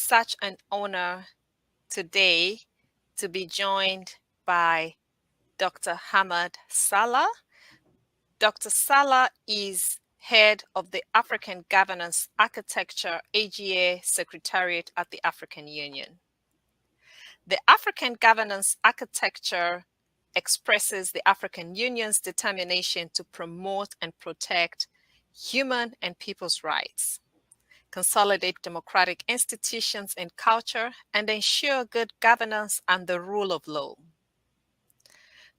Such an honor today to be joined by Dr. Hammad Salah. Dr. Salah is head of the African Governance Architecture AGA Secretariat at the African Union. The African Governance Architecture expresses the African Union's determination to promote and protect human and people's rights, consolidate democratic institutions and culture, and ensure good governance and the rule of law.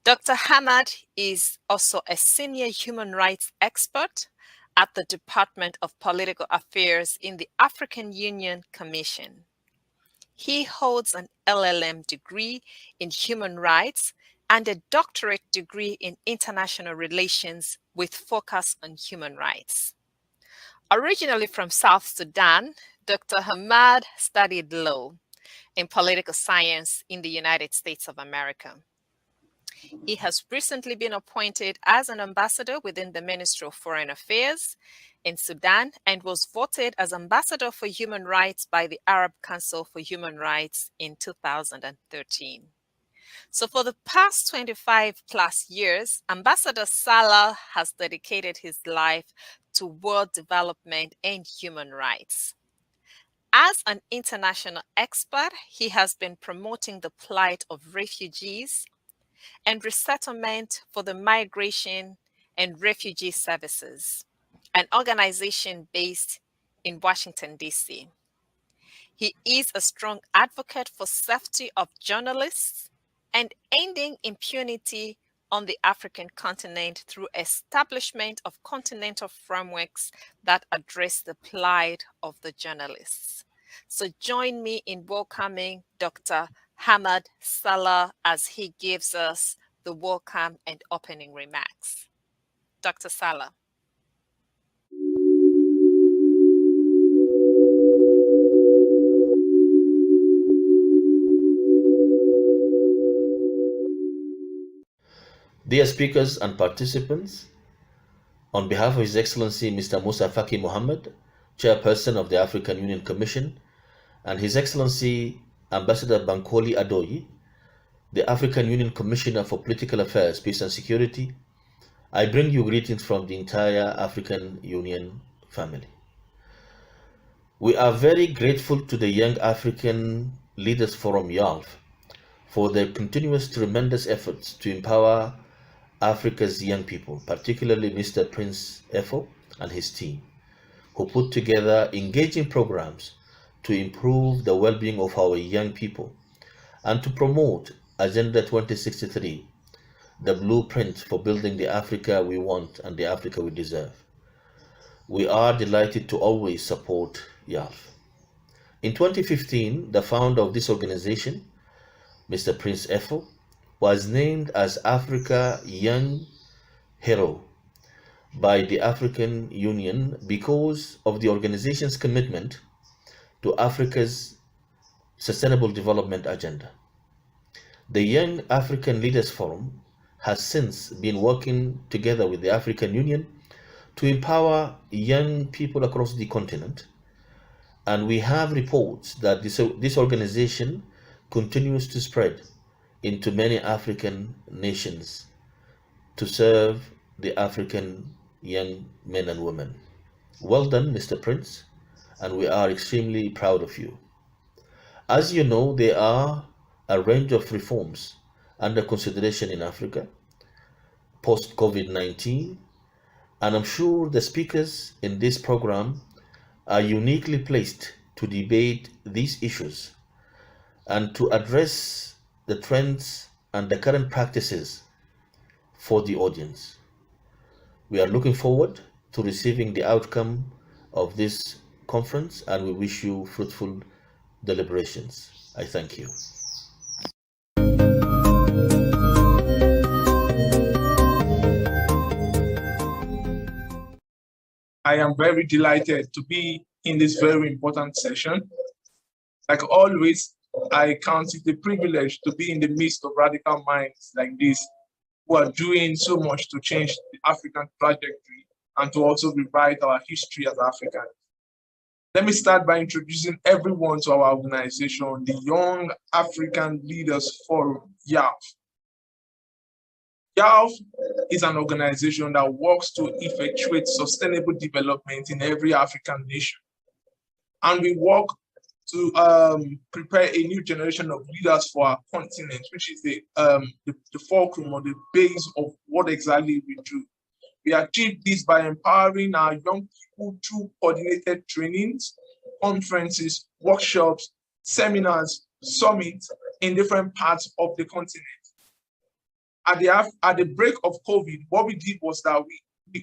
Dr. Hammad is also a senior human rights expert at the Department of Political Affairs in the African Union Commission. He holds an LLM degree in human rights and a doctorate degree in international relations with focus on human rights. Originally from South Sudan, Dr. Hammad studied law and political science in the United States of America. He has recently been appointed as an ambassador within the Ministry of Foreign Affairs in Sudan and was voted as Ambassador for Human Rights by the Arab Council for Human Rights in 2013. So for the past 25 plus years, Ambassador Salah has dedicated his life to world development and human rights. As an international expert, he has been promoting the plight of refugees and resettlement for the Migration and Refugee Services, an organization based in Washington, D.C. He is a strong advocate for safety of journalists and ending impunity on the African continent through establishment of continental frameworks that address the plight of the journalists. So join me in welcoming Dr. Hammad Salah as he gives us the welcome and opening remarks. Dr. Salah. Dear speakers and participants, on behalf of His Excellency Mr. Musa Faki Mohammed, Chairperson of the African Union Commission, and His Excellency Ambassador Bankole Adoyi, the African Union Commissioner for Political Affairs, Peace and Security, I bring you greetings from the entire African Union family. We are very grateful to the Young African Leaders Forum, YALF, for their continuous tremendous efforts to empower Africa's young people, particularly Mr. Prince Ifoh and his team, who put together engaging programs to improve the well-being of our young people and to promote Agenda 2063, the blueprint for building the Africa we want and the Africa we deserve. We are delighted to always support YALF. In 2015, the founder of this organization, Mr. Prince Ifoh, was named as Africa Young Hero by the African Union because of the organization's commitment to Africa's Sustainable Development Agenda. The Young African Leaders Forum has since been working together with the African Union to empower young people across the continent, and we have reports that this organization continues to spread into many African nations to serve the African young men and women. Well done, Mr. Prince, and we are extremely proud of you. As you know, there are a range of reforms under consideration in Africa post COVID 19, and I'm sure the speakers in this program are uniquely placed to debate these issues and to address the trends and the current practices for the audience. We are looking forward to receiving the outcome of this conference and we wish you fruitful deliberations. I thank you. I am very delighted to be in this very important session. Like always, I count it a privilege to be in the midst of radical minds like this, who are doing so much to change the African trajectory and to also rewrite our history as Africans. Let me start by introducing everyone to our organization, the Young African Leaders Forum, YALF. YALF is an organization that works to effectuate sustainable development in every African nation. And we work to prepare a new generation of leaders for our continent, which is the fulcrum or the base of what exactly we do. We achieve this by empowering our young people through coordinated trainings, conferences, workshops, seminars, summits in different parts of the continent. At the break of COVID, what we did was that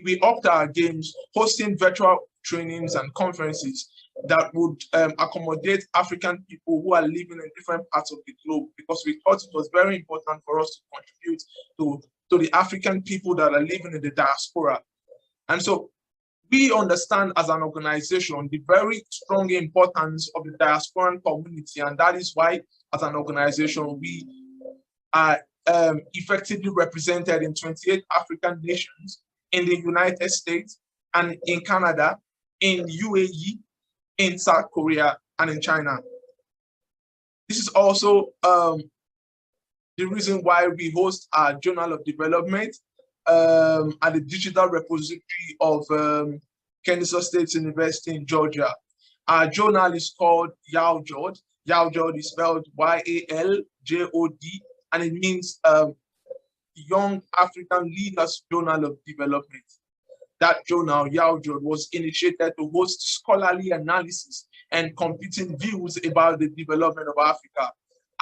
we upped our games, hosting virtual trainings and conferences that would accommodate African people who are living in different parts of the globe, because we thought it was very important for us to contribute to the African people that are living in the diaspora. And so we understand as an organization the very strong importance of the diasporan community, and that is why as an organization we are effectively represented in 28 African nations, in the United States and in Canada, in UAE, in South Korea, and in China. This is also the reason why we host our Journal of Development at the digital repository of Kennesaw State University in Georgia. Our journal is called YALJOD. YALJOD is spelled Y-A-L-J-O-D, and it means Young African Leaders Journal of Development. That journal, YALJOD, was initiated to host scholarly analysis and competing views about the development of Africa.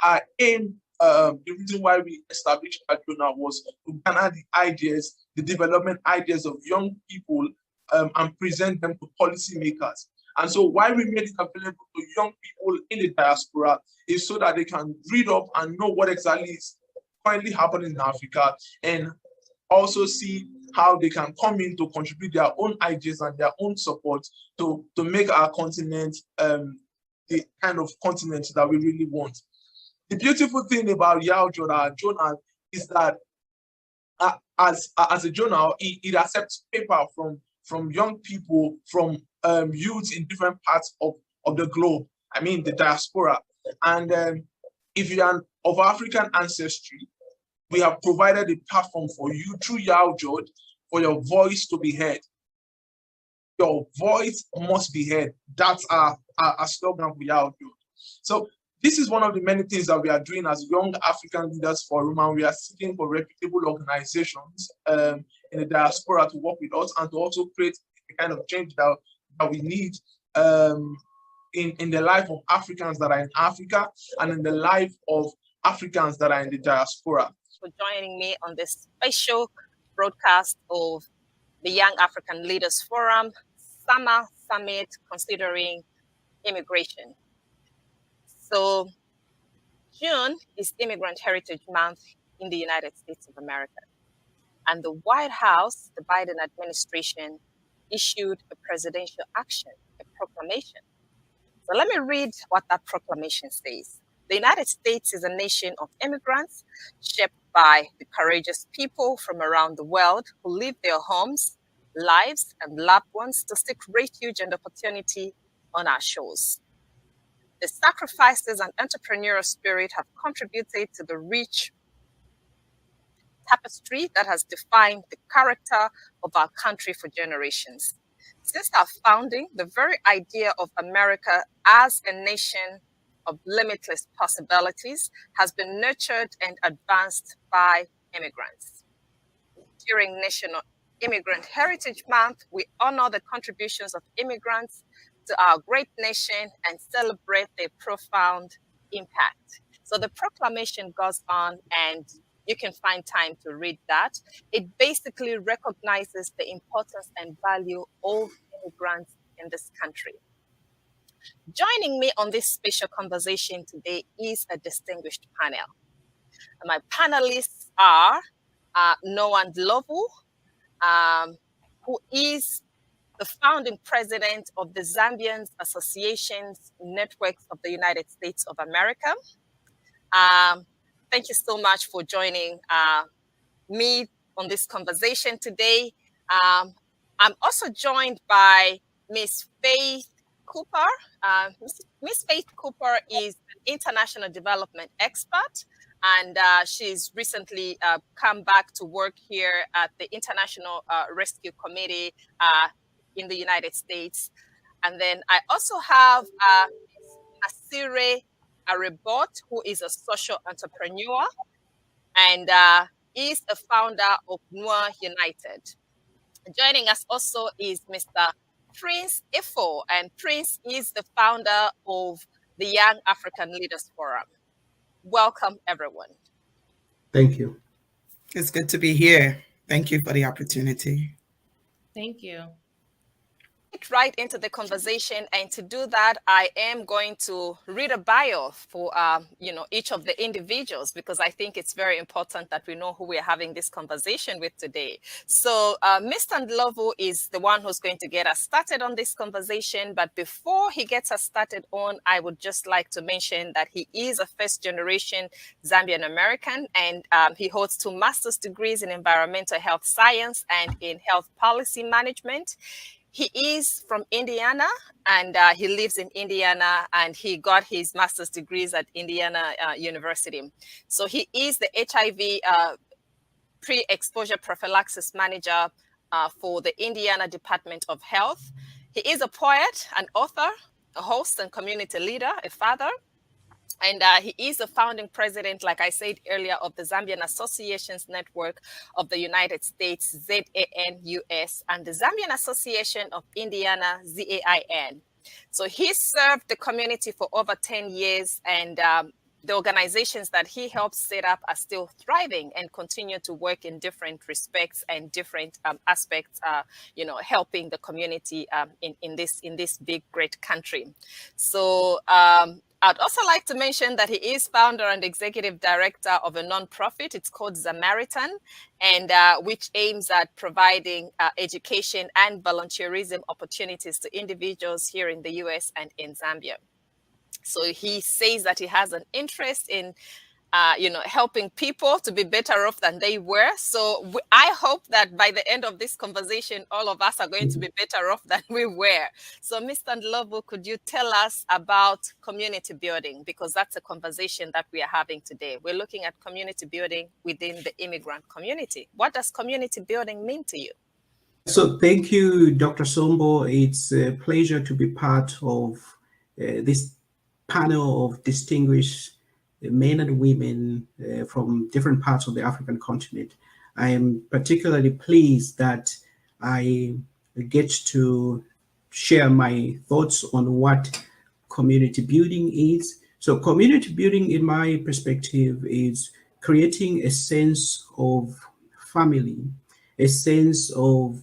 Our aim, the reason why we established that journal was to gather the ideas, the development ideas of young people and present them to policymakers. And so why we made it available to young people in the diaspora is so that they can read up and know what exactly is currently happening in Africa, and also see how they can come in to contribute their own ideas and their own support to make our continent the kind of continent that we really want. The beautiful thing about YALJOD, our journal, is that as a journal, it accepts paper from young people, from youth in different parts of the globe, I mean the diaspora. And if you are of African ancestry, we have provided a platform for you through YALJOD for your voice to be heard. Your voice must be heard. That's our slogan for YALJOD. So this is one of the many things that we are doing as Young African Leaders Forum, and we are seeking for reputable organizations in the diaspora to work with us and to also create the kind of change that we need in the life of Africans that are in Africa and in the life of Africans that are in the diaspora. For joining me on this special broadcast of the Young African Leaders Forum Summer Summit considering immigration. So June is Immigrant Heritage Month in the United States of America. And the White House, the Biden administration, issued a presidential action, a proclamation. So let me read what that proclamation says. The United States is a nation of immigrants shaped by the courageous people from around the world who leave their homes, lives, and loved ones to seek refuge and opportunity on our shores. The sacrifices and entrepreneurial spirit have contributed to the rich tapestry that has defined the character of our country for generations. Since our founding, the very idea of America as a nation of limitless possibilities has been nurtured and advanced by immigrants. During National Immigrant Heritage Month, we honor the contributions of immigrants to our great nation and celebrate their profound impact. So the proclamation goes on, and you can find time to read that. It basically recognizes the importance and value of immigrants in this country. Joining me on this special conversation today is a distinguished panel. My panelists are Ndhlovu, who is the founding president of the Zambian Associations Network of the United States of America. Thank you so much for joining me on this conversation today. I'm also joined by Ms. Faith Cooper. Ms. Faith Cooper is an international development expert, and she's recently come back to work here at the International Rescue Committee in the United States. And then I also have Macire Aribot, who is a social entrepreneur and is a founder of NoirUnited. Joining us also is Mr. Prince Ifoh, and Prince is the founder of the Young African Leaders Forum. Welcome, everyone. Thank you. It's good to be here. Thank you for the opportunity. Thank you. Get right into the conversation, and to do that, I am going to read a bio for each of the individuals, because I think it's very important that we know who we're having this conversation with today. So Mr. Ndhlovu is the one who's going to get us started on this conversation, but before he gets us started on, I would just like to mention that he is a first-generation Zambian American, and he holds 2 master's degrees in environmental health science and in health policy management. He is from Indiana, and he lives in Indiana, and he got his master's degrees at Indiana University. So he is the HIV pre-exposure prophylaxis manager for the Indiana Department of Health. He is a poet, an author, a host and community leader, a father. And he is the founding president, like I said earlier, of the Zambian Associations Network of the United States, ZANUS, and the Zambian Association of Indiana, ZAIN. So he served the community for over 10 years, and the organizations that he helped set up are still thriving and continue to work in different respects and different aspects, helping the community in this big, great country. So I'd also like to mention that he is founder and executive director of a nonprofit. It's called Zamaritan, and which aims at providing education and volunteerism opportunities to individuals here in the US and in Zambia. So he says that he has an interest in helping people to be better off than they were. So I hope that by the end of this conversation, all of us are going to be better off than we were. So Mr. Ndhlovu, could you tell us about community building? Because that's a conversation that we are having today. We're looking at community building within the immigrant community. What does community building mean to you? So thank you, Dr. Sombo. It's a pleasure to be part of this panel of distinguished men and women from different parts of the African continent. I am particularly pleased that I get to share my thoughts on what community building is. So community building, in my perspective, is creating a sense of family, a sense of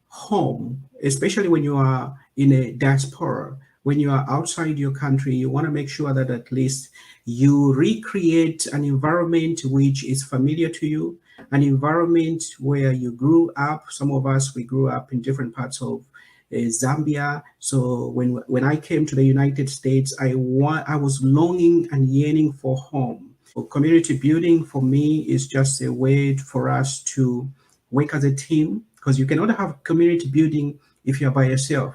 home, especially when you are in a diaspora. When you are outside your country, you want to make sure that at least you recreate an environment which is familiar to you, an environment where you grew up. Some of us, we grew up in different parts of Zambia. So when I came to the United States, I was longing and yearning for home. So community building for me is just a way for us to work as a team, because you cannot have community building if you're by yourself.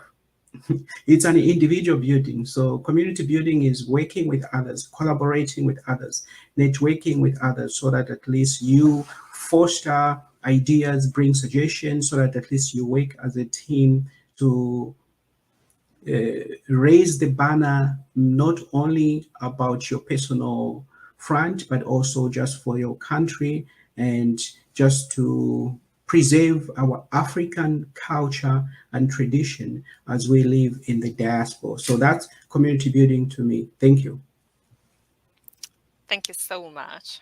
It's an individual building. So community building is working with others, collaborating with others, networking with others, so that at least you foster ideas, bring suggestions, so that at least you work as a team to raise the banner not only about your personal front, but also just for your country, and just to preserve our African culture and tradition as we live in the diaspora. So that's community building to me. Thank you. Thank you so much.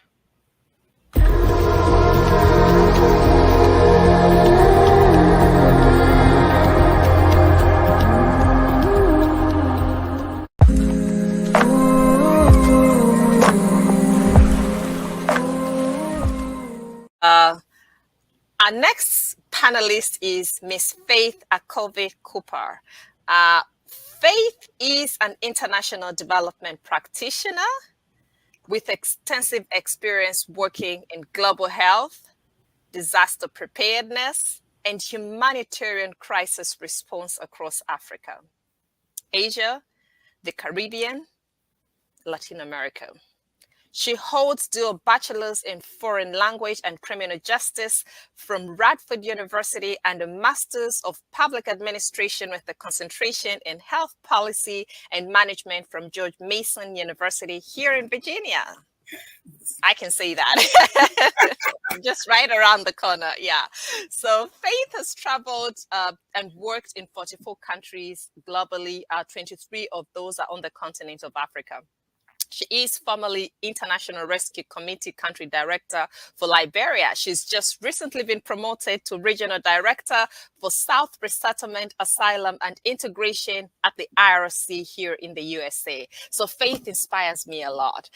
Our next panelist is Miss Faith Akovi Cooper. Faith is an international development practitioner with extensive experience working in global health, disaster preparedness, and humanitarian crisis response across Africa, Asia, the Caribbean, Latin America. She holds dual bachelor's in foreign language and criminal justice from Radford University and a master's of public administration with a concentration in health policy and management from George Mason University here in Virginia. I can say that. Just right around the corner. Yeah. So Faith has traveled and worked in 44 countries globally. 23 of those are on the continent of Africa. She is formerly International Rescue Committee Country Director for Liberia. She's just recently been promoted to Regional Director for South Resettlement, Asylum, and Integration at the IRC here in the USA. So Faith inspires me a lot.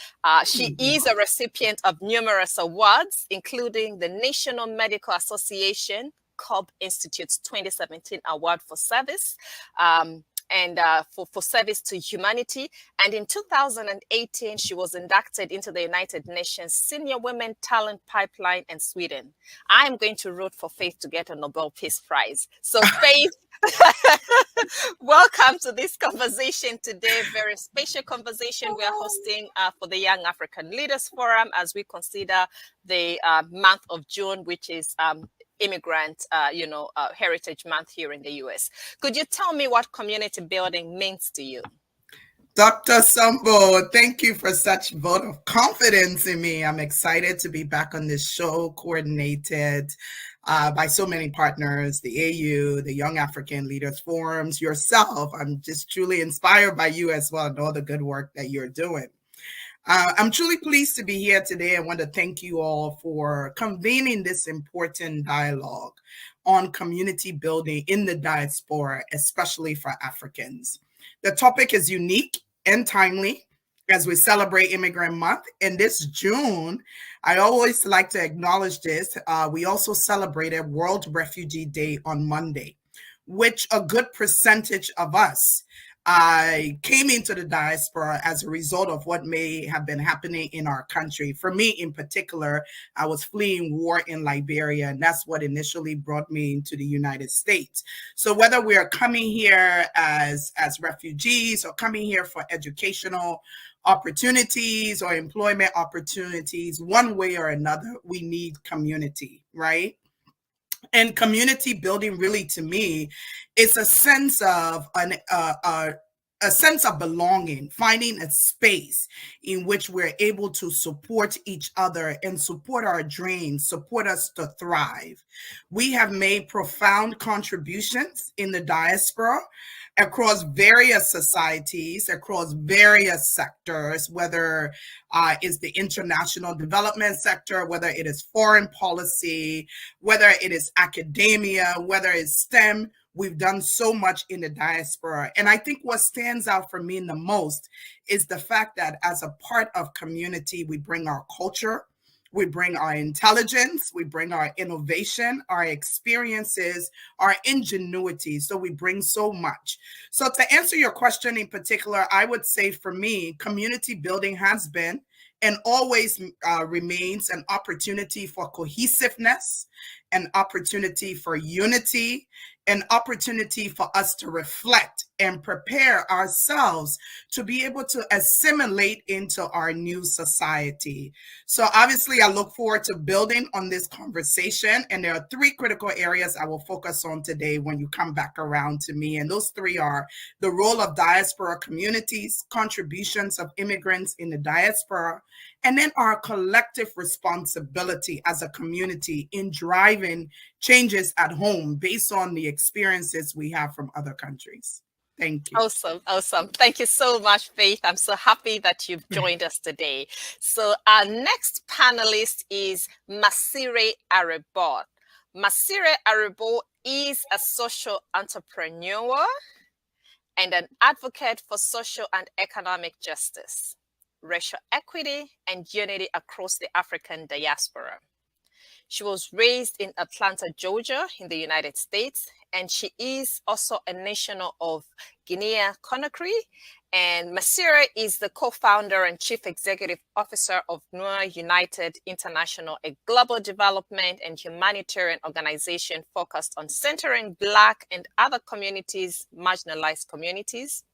She is a recipient of numerous awards, including the National Medical Association Cobb Institute's 2017 Award for Service. And for service to humanity. And in 2018, she was inducted into the United Nations Senior Women Talent Pipeline in Sweden. I'm going to root for Faith to get a Nobel Peace Prize. So Faith, welcome to this conversation today. Very special conversation we are hosting for the Young African Leaders Forum as we consider the month of June, which is Immigrant Heritage Month here in the US. Could you tell me what community building means to you? Dr. Sombo, thank you for such vote of confidence in me. I'm excited to be back on this show, coordinated by so many partners, the AU, the Young African Leaders Forums, yourself. I'm just truly inspired by you as well and all the good work that you're doing. I'm truly pleased to be here today. I want to thank you all for convening this important dialogue on community building in the diaspora, especially for Africans. The topic is unique and timely as we celebrate Immigrant Month. And this June, I always like to acknowledge this. We also celebrated World Refugee Day on Monday, which a good percentage of us I came into the diaspora as a result of what may have been happening in our country. For me in particular, I was fleeing war in Liberia, and that's what initially brought me into the United States. So whether we are coming here as refugees or coming here for educational opportunities or employment opportunities, one way or another, we need community, right? And community building, really, to me, is a sense of a sense of belonging, finding a space in which we're able to support each other and support our dreams, support us to thrive. We have made profound contributions in the diaspora across various societies, across various sectors, whether it's the international development sector, whether it is foreign policy, whether it is academia, whether it's STEM. We've done so much in the diaspora. And I think what stands out for me the most is the fact that as a part of community, we bring our culture, we bring our intelligence, we bring our innovation, our experiences, our ingenuity. So we bring so much. So to answer your question in particular, I would say for me, community building has been and always remains an opportunity for cohesiveness an opportunity for unity, an opportunity for us to reflect and prepare ourselves to be able to assimilate into our new society. So obviously, I look forward to building on this conversation. And there are 3 critical areas I will focus on today when you come back around to me. And those 3 are the role of diaspora communities, contributions of immigrants in the diaspora, and then our collective responsibility as a community in driving changes at home based on the experiences we have from other countries. Thank you. Awesome. Awesome. Thank you so much, Faith. I'm so happy that you've joined us today. So our next panelist is Macire Aribot. Macire Aribot is a social entrepreneur and an advocate for social and economic justice, racial equity, and unity across the African diaspora. She was raised in Atlanta, Georgia, in the United States, and she is also a national of Guinea-Conakry. And Macire is the co-founder and chief executive officer of NoirUnited International, a global development and humanitarian organization focused on centering Black and other communities, marginalized communities,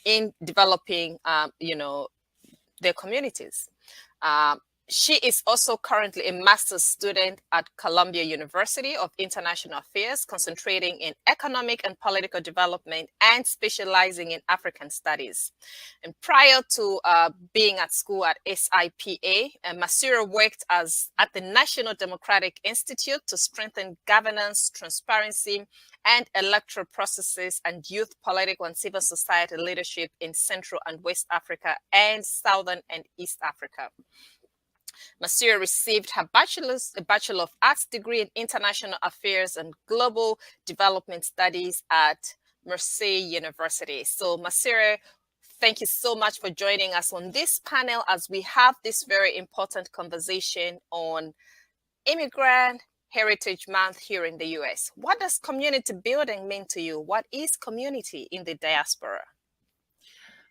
in developing, their communities. She is also currently a master's student at Columbia University of International Affairs, concentrating in economic and political development and specializing in African studies. And prior to being at school at SIPA, Macire worked at the National Democratic Institute to strengthen governance, transparency, and electoral processes and youth political and civil society leadership in Central and West Africa and Southern and East Africa. Macire received her Bachelor of Arts degree in International Affairs and Global Development Studies at Macire University. So Macire, thank you so much for joining us on this panel as we have this very important conversation on Immigrant Heritage Month here in the US. What does community building mean to you? What is community in the diaspora?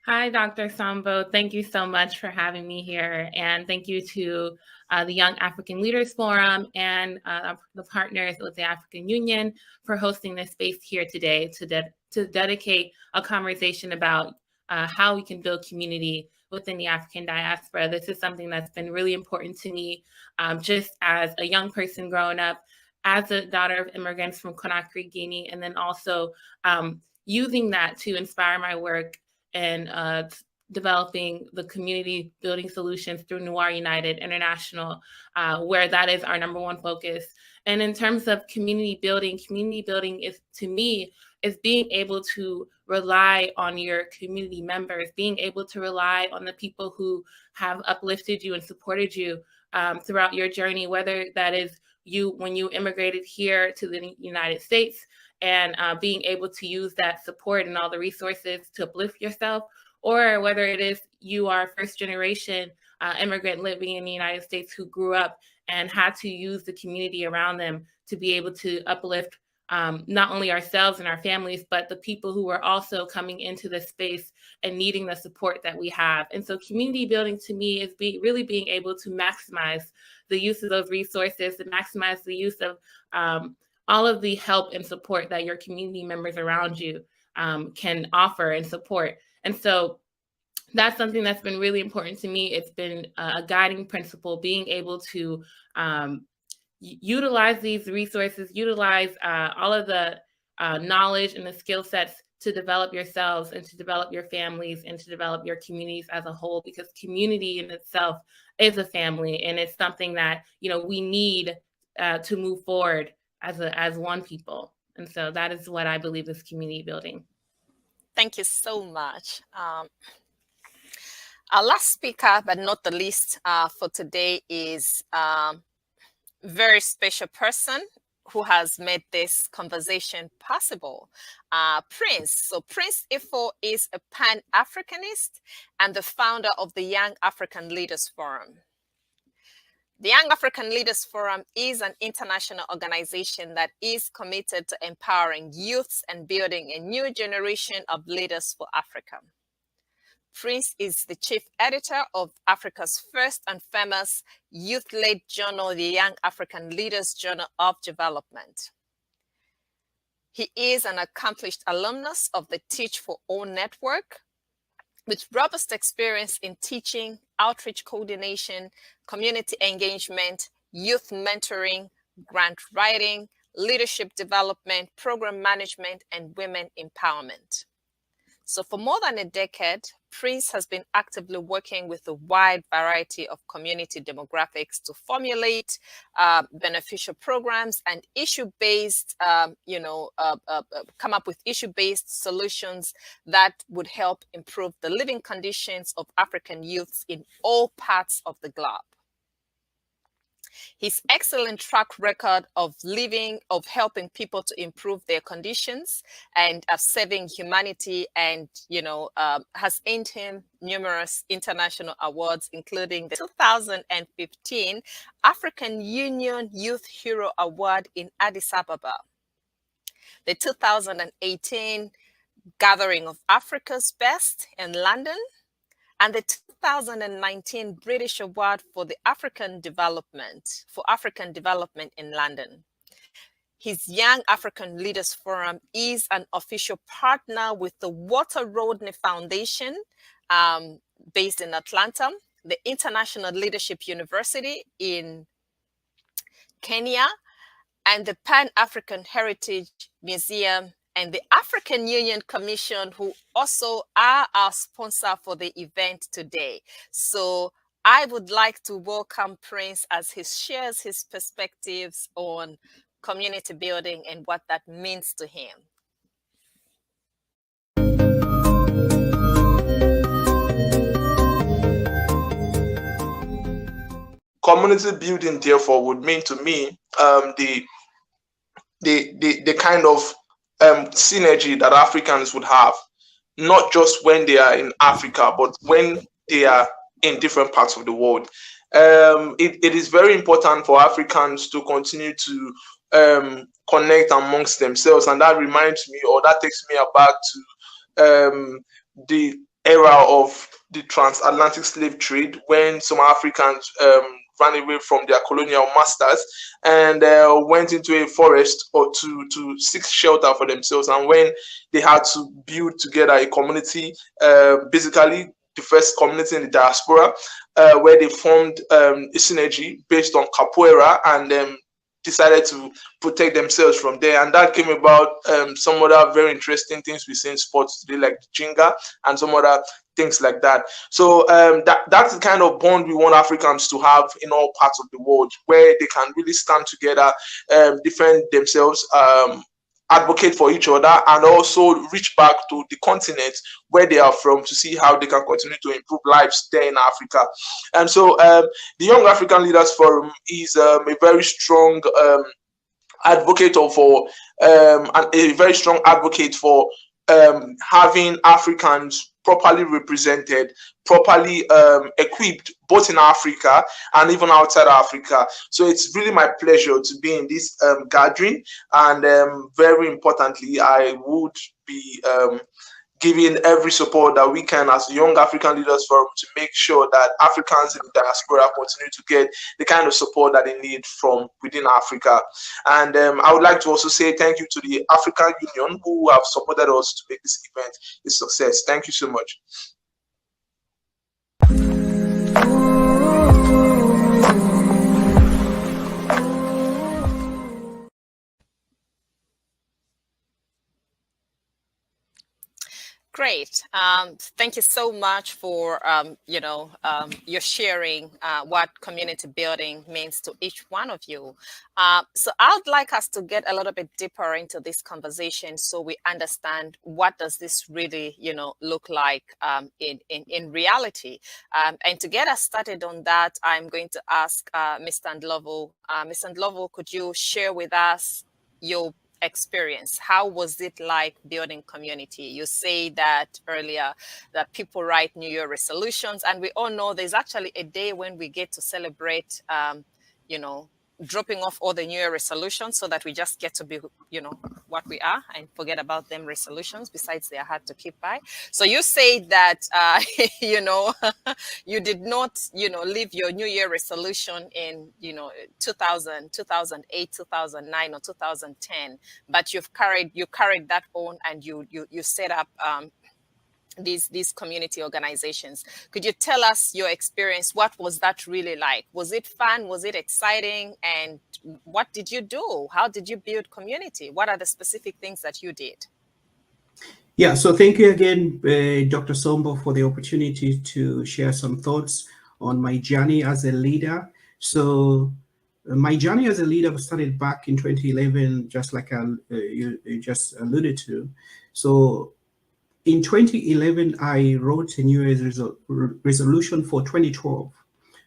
Hi, Dr. Sombo. Thank you so much for having me here. And thank you to the Young African Leaders Forum and the partners with the African Union for hosting this space here today to dedicate a conversation about how we can build community within the African diaspora. This is something that's been really important to me just as a young person growing up, as a daughter of immigrants from Conakry, Guinea, and then also using that to inspire my work and developing the community building solutions through NoirUnited International, where that is our number one focus. And in terms of community building is, to me, is being able to rely on your community members, being able to rely on the people who have uplifted you and supported you throughout your journey, whether that is you when you immigrated here to the United States, and being able to use that support and all the resources to uplift yourself, or whether it is you are first generation immigrant living in the United States who grew up and had to use the community around them to be able to uplift not only ourselves and our families, but the people who are also coming into this space and needing the support that we have. And so community building to me is really being able to maximize the use of those resources, to maximize the use of all of the help and support that your community members around you can offer and support. And so that's something that's been really important to me. It's been a guiding principle, being able to utilize these resources, utilize all of the knowledge and the skill sets to develop yourselves and to develop your families and to develop your communities as a whole, because community in itself is a family, and it's something that, you know, we need to move forward as one people. And so that is what I believe is community building. Thank you so much. Our last speaker, but not the least for today, is a very special person who has made this conversation possible, Prince. So Prince Ifoh is a Pan-Africanist and the founder of the Young African Leaders Forum. The Young African Leaders Forum is an international organization that is committed to empowering youths and building a new generation of leaders for Africa. Prince is the chief editor of Africa's first and famous youth-led journal, the Young African Leaders Journal of Development. He is an accomplished alumnus of the Teach for All network, with robust experience in teaching, outreach coordination, community engagement, youth mentoring, grant writing, leadership development, program management, and women empowerment. So for more than a decade, Prince has been actively working with a wide variety of community demographics to formulate beneficial programs and issue-based, come up with issue-based solutions that would help improve the living conditions of African youths in all parts of the globe. His excellent track record of helping people to improve their conditions and of saving humanity, and has earned him numerous international awards, including the 2015 African Union Youth Hero Award in Addis Ababa, the 2018 Gathering of Africa's Best in London, and the 2019 British Award for African Development in London. His Young African Leaders Forum is an official partner with the Walter Rodney Foundation, based in Atlanta, the International Leadership University in Kenya, and the Pan-African Heritage Museum and the African Union Commission, who also are our sponsor for the event today. So I would like to welcome Prince as he shares his perspectives on community building and what that means to him. Community building, therefore, would mean to me the kind of synergy that Africans would have, not just when they are in Africa, but when they are in different parts of the world. It is very important for Africans to continue to connect amongst themselves, and that reminds me, or that takes me back to the era of the transatlantic slave trade, when some Africans ran away from their colonial masters and went into a forest or to seek shelter for themselves. And when they had to build together a community, basically the first community in the diaspora, where they formed a synergy based on capoeira, and decided to protect themselves from there. And that came about some other very interesting things we see in sports today, like Jinga and some other things like that. So that's the kind of bond we want Africans to have in all parts of the world, where they can really stand together, defend themselves, advocate for each other, and also reach back to the continent where they are from to see how they can continue to improve lives there in Africa. And so the Young African Leaders Forum is a very strong advocate for having Africans properly represented, properly equipped, both in Africa and even outside Africa. So it's really my pleasure to be in this gathering, and very importantly, I would be giving every support that we can as Young African Leaders Forum to make sure that Africans in the diaspora continue to get the kind of support that they need from within Africa. And I would like to also say thank you to the African Union, who have supported us to make this event a success. Thank you so much. Great. Thank you so much for, your sharing what community building means to each one of you. So I'd like us to get a little bit deeper into this conversation so we understand what does this really, look like in reality. And to get us started on that, I'm going to ask Mr. Ndhlovu. Mr. Ndhlovu, could you share with us your experience? How was it like building community? You say that earlier that people write New Year resolutions, and we all know there's actually a day when we get to celebrate, dropping off all the New Year resolutions so that we just get to be, what we are and forget about them resolutions. Besides, they are hard to keep by. So you say that, you did not, leave your New Year resolution in, 2000, 2008, 2009, or 2010, but you carried that on, and you set up these community organizations. Could you tell us your experience? What was that really like? Was it fun? Was it exciting? And what did you do? How did you build community? What are the specific things that you did? Yeah, so thank you again, Dr. Sombo, for the opportunity to share some thoughts on my journey as a leader. So my journey as a leader started back in 2011, just like you just alluded to. So in 2011, I wrote a New Year's resolution for 2012.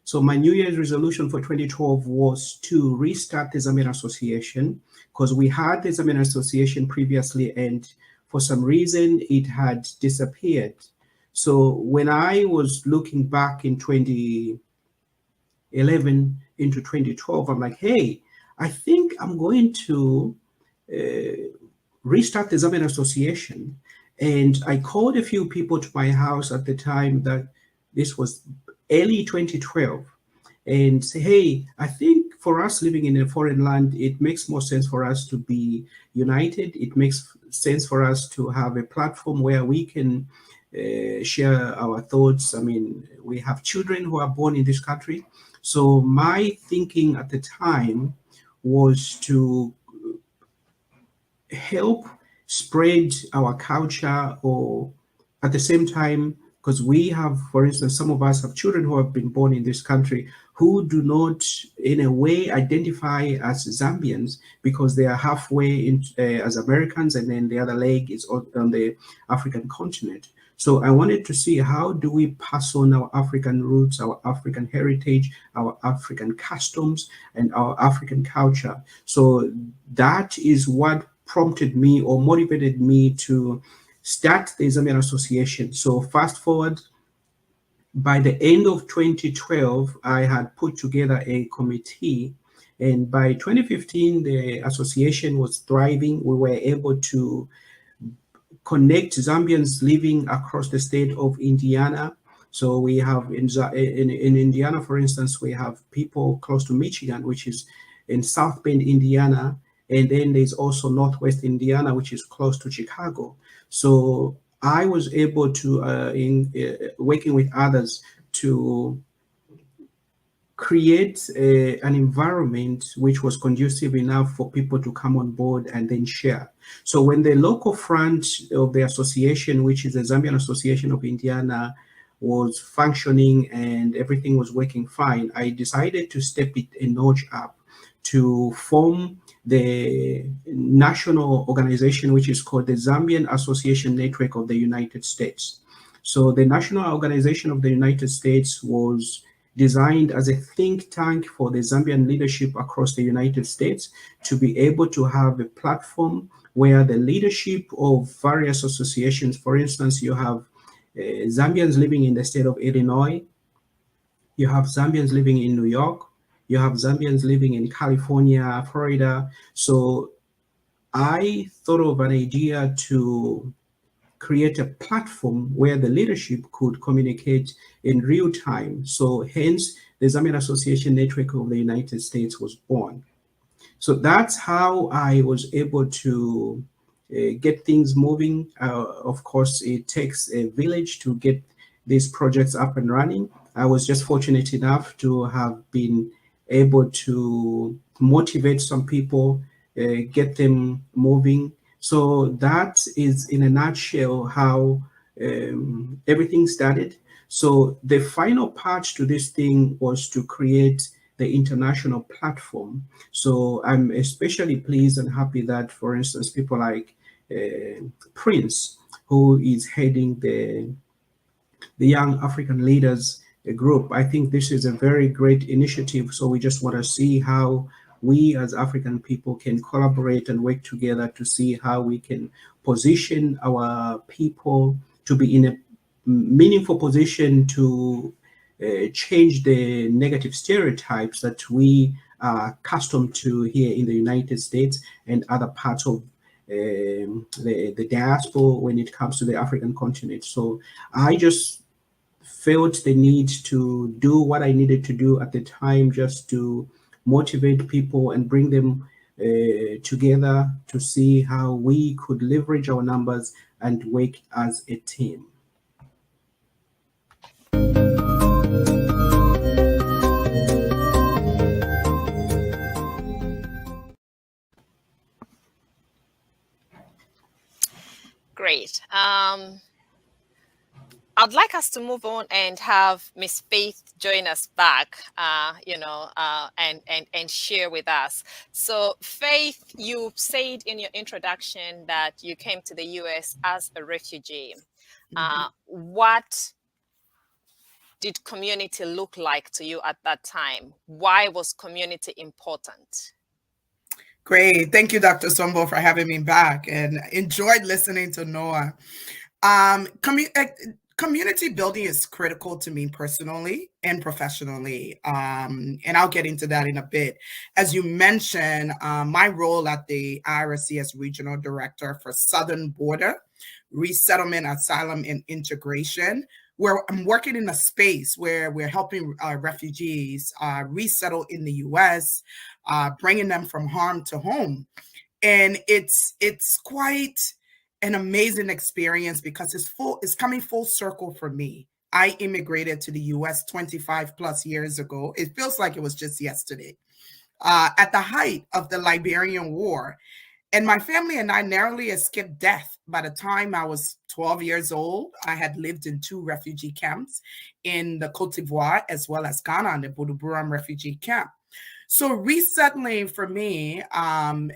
So my New Year's resolution for 2012 was to restart the Zambian Association, because we had the Zambian Association previously, and for some reason it had disappeared. So when I was looking back in 2011 into 2012, I'm like, hey, I think I'm going to restart the Zambian Association. And I called a few people to my house at the time, that this was early 2012, and say, hey, I think for us living in a foreign land, it makes more sense for us to be united. It makes sense for us to have a platform where we can share our thoughts. I mean, we have children who are born in this country. So my thinking at the time was to help spread our culture, or at the same time, because we have, for instance, some of us have children who have been born in this country who do not in a way identify as Zambians, because they are halfway in, as Americans, and then the other leg is on the African continent. So I wanted to see, how do we pass on our African roots, our African heritage, our African customs, and our African culture. So that is what prompted me or motivated me to start the Zambian Association. So fast forward, by the end of 2012, I had put together a committee, and by 2015, the association was thriving. We were able to connect Zambians living across the state of Indiana. So we have in Indiana, for instance, we have people close to Michigan, which is in South Bend, Indiana. And then there's also Northwest Indiana, which is close to Chicago. So I was able to, working with others, to create an environment which was conducive enough for people to come on board and then share. So when the local front of the association, which is the Zambian Association of Indiana, was functioning and everything was working fine, I decided to step it a notch up to form the national organization, which is called the Zambian Association Network of the United States. So the national organization of the United States was designed as a think tank for the Zambian leadership across the United States to be able to have a platform where the leadership of various associations, for instance, you have Zambians living in the state of Illinois, you have Zambians living in New York, you have Zambians living in California, Florida. So I thought of an idea to create a platform where the leadership could communicate in real time. So hence, the Zambian Association Network of the United States was born. So that's how I was able to get things moving. Of course, it takes a village to get these projects up and running. I was just fortunate enough to have been able to motivate some people, get them moving. So that is in a nutshell how everything started. So the final part to this thing was to create the international platform. So I'm especially pleased and happy that, for instance, people like Prince, who is heading the Young African Leaders group. I think this is a very great initiative. So we just want to see how we as African people can collaborate and work together to see how we can position our people to be in a meaningful position to change the negative stereotypes that we accustomed to here in the United States and other parts of the diaspora when it comes to the African continent. So I just felt the need to do what I needed to do at the time, just to motivate people and bring them together to see how we could leverage our numbers and work as a team. Great. I'd like us to move on and have Miss Faith join us back, and share with us. So, Faith, you said in your introduction that you came to the US as a refugee. What did community look like to you at that time? Why was community important? Great. Thank you, Dr. Sombo, for having me back, and enjoyed listening to Noah. Community building is critical to me personally and professionally, and I'll get into that in a bit. As you mentioned, my role at the IRC as Regional Director for Southern Border, Resettlement, Asylum, and Integration, where I'm working in a space where we're helping refugees resettle in the U.S., bringing them from harm to home. And it's quite an amazing experience because it's coming full circle for me. I immigrated to the US 25 plus years ago. It feels like it was just yesterday, at the height of the Liberian War. And my family and I narrowly escaped death. By the time I was 12 years old, I had lived in 2 refugee camps in the Cote d'Ivoire as well as Ghana, in the Boduburam refugee camp. So resettling for me, at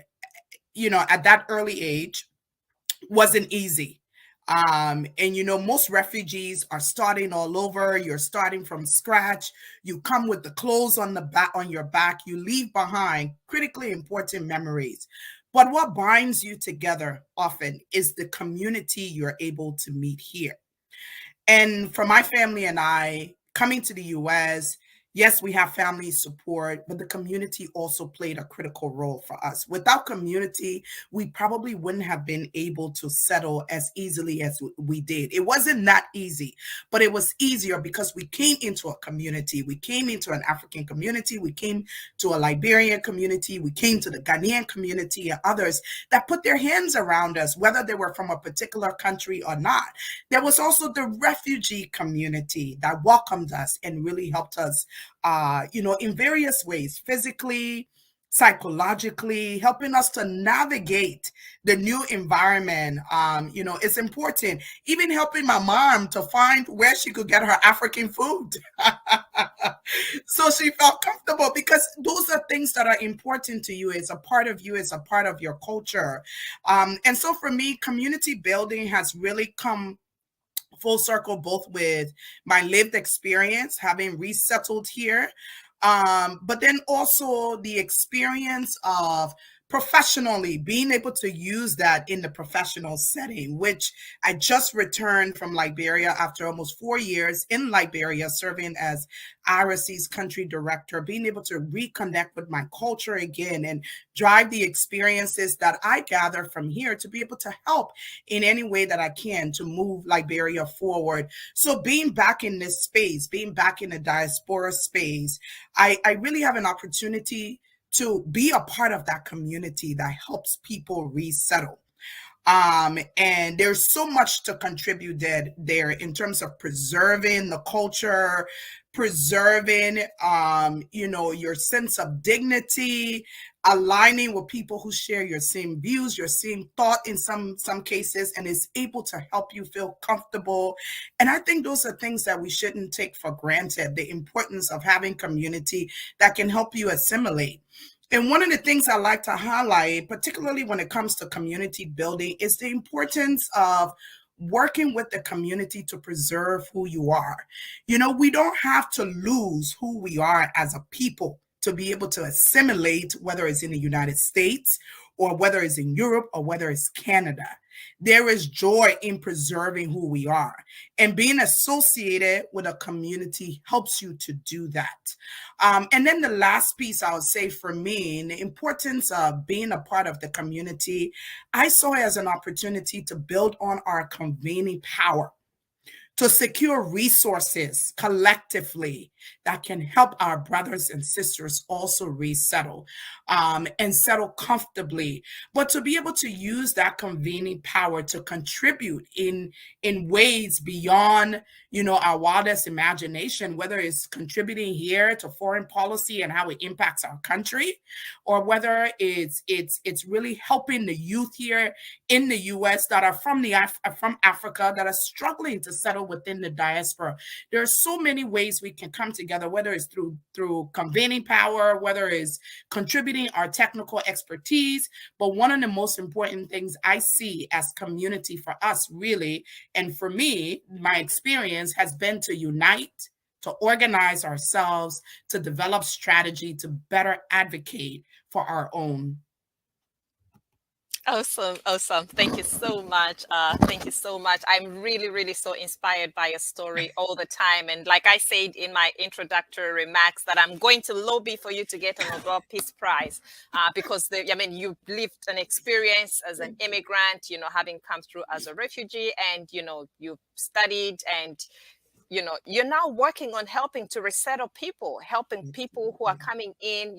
that early age, wasn't easy. And most refugees are starting all over. You're starting from scratch. You come with the clothes on your back. You leave behind critically important memories. But what binds you together often is the community you're able to meet here. And for my family and I coming to the US, yes, we have family support, but the community also played a critical role for us. Without community, we probably wouldn't have been able to settle as easily as we did. It wasn't that easy, but it was easier because we came into a community. We came into an African community. We came to a Liberian community. We came to the Ghanaian community and others that put their hands around us, whether they were from a particular country or not. There was also the refugee community that welcomed us and really helped us in various ways, physically, psychologically, helping us to navigate the new environment. It's important, even helping my mom to find where she could get her African food. So she felt comfortable, because those are things that are important to you. It's a part of you, it's a part of your culture. And so for me, community building has really come full circle, both with my lived experience, having resettled here, but then also the experience of professionally being able to use that in the professional setting, which I just returned from Liberia after almost 4 years in Liberia, serving as IRC's country director, being able to reconnect with my culture again and drive the experiences that I gather from here to be able to help in any way that I can to move Liberia forward. So being back in this space, being back in the diaspora space, I really have an opportunity to be a part of that community that helps people resettle. And there's so much to contribute there in terms of preserving the culture, preserving, your sense of dignity, aligning with people who share your same views, your same thought in some cases, and is able to help you feel comfortable. And I think those are things that we shouldn't take for granted, the importance of having community that can help you assimilate. And one of the things I like to highlight, particularly when it comes to community building, is the importance of working with the community to preserve who you are. We don't have to lose who we are as a people to be able to assimilate, whether it's in the United States or whether it's in Europe or whether it's Canada. There is joy in preserving who we are, and being associated with a community helps you to do that. And then the last piece I would say for me, the importance of being a part of the community, I saw it as an opportunity to build on our convening power, to secure resources collectively that can help our brothers and sisters also resettle and settle comfortably, but to be able to use that convening power to contribute in ways beyond, our wildest imagination, whether it's contributing here to foreign policy and how it impacts our country, or whether it's really helping the youth here in the U.S. that are from Africa that are struggling to settle within the diaspora. There are so many ways we can come together, whether it's through convening power, whether it's contributing our technical expertise. But one of the most important things I see as community for us, really, and for me, my experience has been to unite, to organize ourselves, to develop strategy, to better advocate for our own. Awesome. Thank you so much. Thank you so much. I'm really, really so inspired by your story all the time. And like I said in my introductory remarks, that I'm going to lobby for you to get a Nobel Peace Prize because you've lived an experience as an immigrant, having come through as a refugee, and you've studied, and you're now working on helping to resettle people, helping people who are coming in,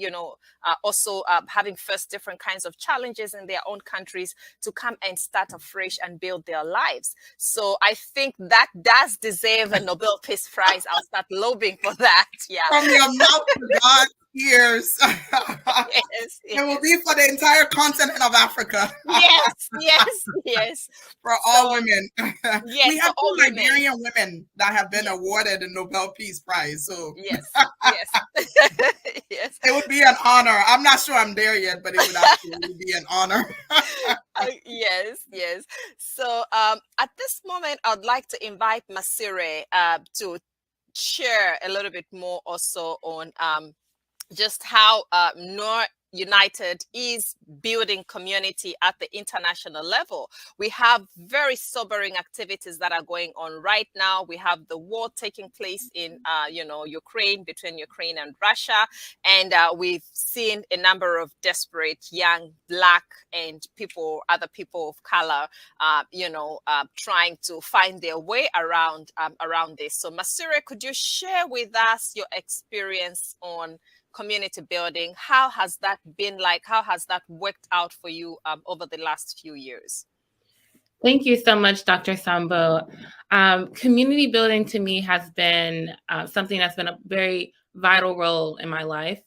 also having first different kinds of challenges in their own countries to come and start afresh and build their lives. So I think that does deserve a Nobel Peace Prize. I'll start lobbying for that. Yeah. From your mouth to God's ears. Yes. It will be for the entire continent of Africa. Yes. For all women. Yes, we have two Liberian women that have been awarded a Nobel Peace Prize. So yes. It would be an honor. I'm not sure I'm there yet, but it would absolutely be an honor. Yes. So at this moment, I'd like to invite Macire to share a little bit more also on just how NoirUnited is building community at the international level. We have very sobering activities that are going on right now. We have the war taking place in, Ukraine, between Ukraine and Russia. And we've seen a number of desperate young Black and other people of color, trying to find their way around this. So Macire, could you share with us your experience on community building? How has that been like? How has that worked out for you over the last few years? Thank you so much, Dr. Sombo. Community building to me has been something that's been a very vital role in my life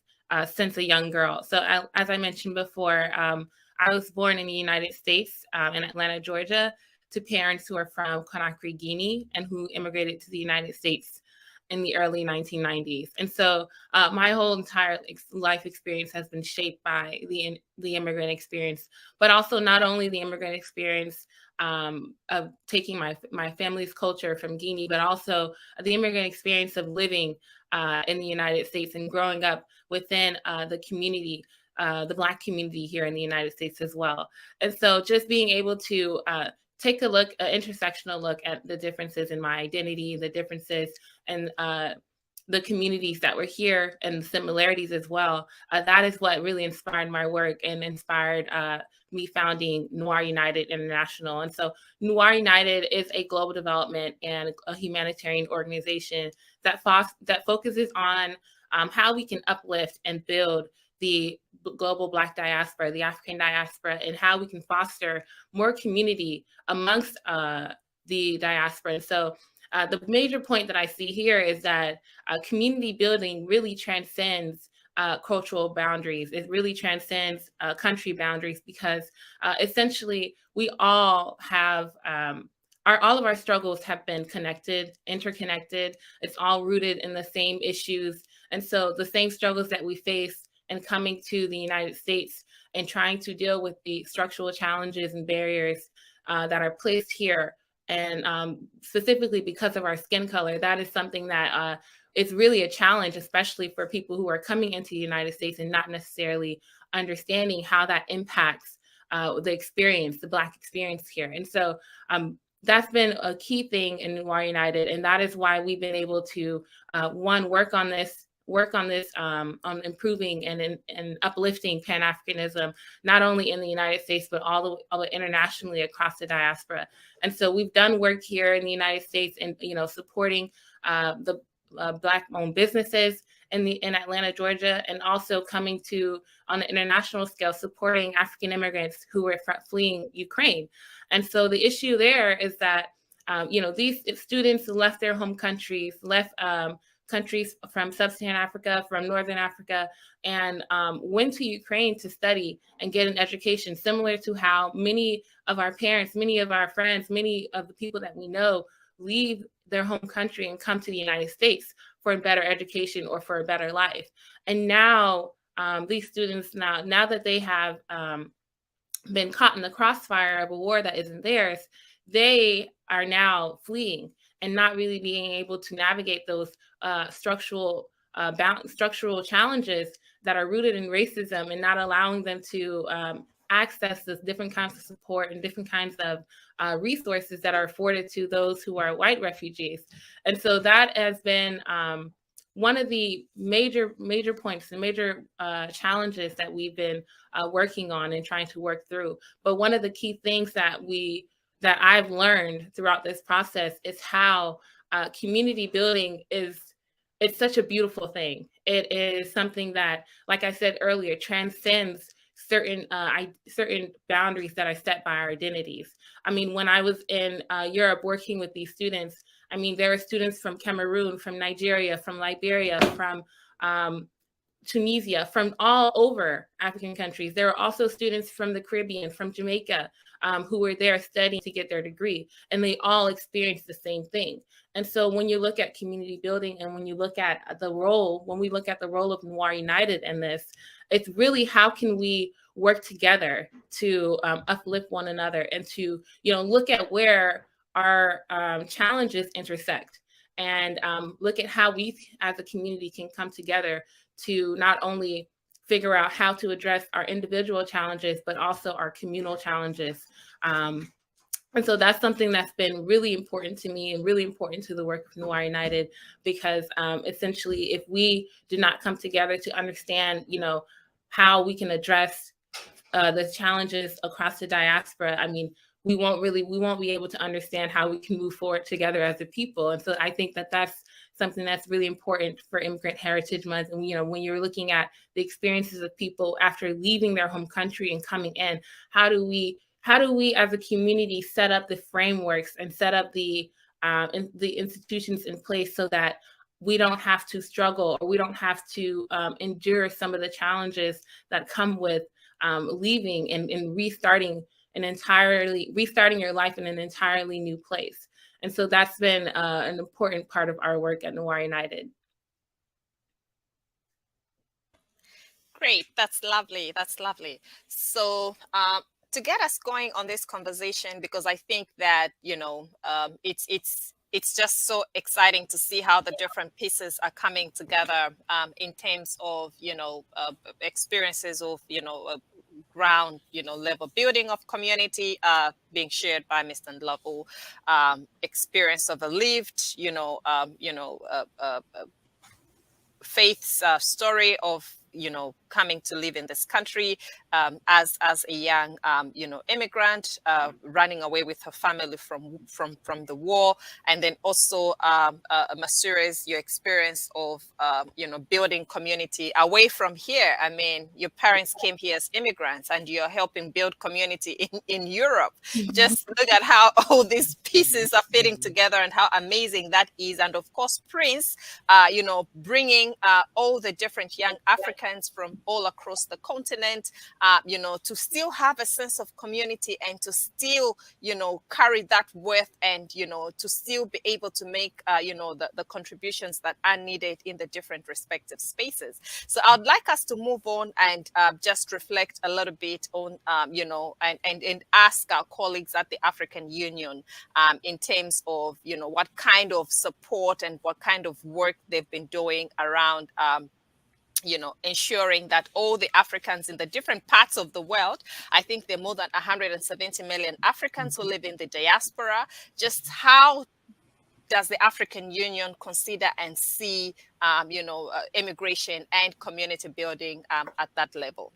since a young girl. So as I mentioned before, I was born in the United States in Atlanta, Georgia, to parents who are from Conakry, Guinea, and who immigrated to the United States in the early 1990s. And so my whole entire life experience has been shaped by the immigrant experience, but also not only the immigrant experience of taking my family's culture from Guinea, but also the immigrant experience of living in the United States and growing up within the community, the Black community here in the United States as well. And so just being able to take an intersectional look at the differences in my identity, the differences and the communities that were here and the similarities as well. That is what really inspired my work and inspired me founding NoirUnited International. And so NoirUnited is a global development and a humanitarian organization that focuses on how we can uplift and build the global Black diaspora, the African diaspora, and how we can foster more community amongst the diaspora. And so the major point that I see here is that community building really transcends cultural boundaries. It really transcends country boundaries, because essentially we all have all of our struggles have been interconnected. It's all rooted in the same issues. And so the same struggles that we face in coming to the United States and trying to deal with the structural challenges and barriers that are placed here, and specifically because of our skin color, that is something that is really a challenge, especially for people who are coming into the United States and not necessarily understanding how that impacts the experience, the Black experience here. And so that's been a key thing in NoirUnited, and that is why we've been able to work on this on improving and uplifting Pan-Africanism, not only in the United States, but all internationally across the diaspora. And so we've done work here in the United States and, supporting the Black-owned businesses in Atlanta, Georgia, and also coming to, on the international scale, supporting African immigrants who were fleeing Ukraine. And so the issue there is that, these students left their home countries, left countries from Sub-Saharan Africa, from Northern Africa, and went to Ukraine to study and get an education, similar to how many of our parents, many of our friends, many of the people that we know leave their home country and come to the United States for a better education or for a better life. And now these students, now that they have been caught in the crossfire of a war that isn't theirs, they are now fleeing and not really being able to navigate those structural challenges that are rooted in racism, and not allowing them to access this different kinds of support and different kinds of resources that are afforded to those who are white refugees. And so that has been one of the major points and major challenges that we've been working on and trying to work through. But one of the key things that I've learned throughout this process is how community building it's such a beautiful thing. It is something that, like I said earlier, transcends certain boundaries that are set by our identities. I mean, when I was in Europe working with these students, I mean, there are students from Cameroon, from Nigeria, from Liberia, from Tunisia, from all over African countries. There are also students from the Caribbean, from Jamaica, who were there studying to get their degree, and they all experienced the same thing. And so when you look at community building, and when we look at the role of NoirUnited in this, it's really how can we work together to uplift one another and to look at where our challenges intersect, and look at how we as a community can come together to not only figure out how to address our individual challenges, but also our communal challenges. And so that's something that's been really important to me and really important to the work of NoirUnited, because essentially, if we do not come together to understand, how we can address the challenges across the diaspora, I mean, we won't be able to understand how we can move forward together as a people. And so I think that that's something that's really important for Immigrant Heritage Month. And, when you're looking at the experiences of people after leaving their home country and coming in, how do we as a community set up the frameworks and set up the institutions in place so that we don't have to struggle, or we don't have to endure some of the challenges that come with leaving and restarting your life in an entirely new place. And so that's been an important part of our work at NoirUnited. Great, that's lovely. So to get us going on this conversation, because I think that it's just so exciting to see how the different pieces are coming together in terms of experiences of ground level building of community being shared by Mr. Ndhlovu, experience of a lived faith's story of coming to live in this country as a young immigrant, running away with her family from the war, and then also Macire's your experience of building community away from here. I mean, your parents came here as immigrants, and you're helping build community in Europe. Mm-hmm. Just look at how all these pieces are fitting together and how amazing that is. And of course, Prince, bringing all the different young Africans from all across the continent, to still have a sense of community and to still, carry that worth and, to still be able to make, the contributions that are needed in the different respective spaces. So I'd like us to move on and just reflect a little bit on, and ask our colleagues at the African Union in terms of, what kind of support and what kind of work they've been doing around ensuring that all the Africans in the different parts of the world, I think there are more than 170 million Africans who live in the diaspora, just how does the African Union consider and see, immigration and community building at that level?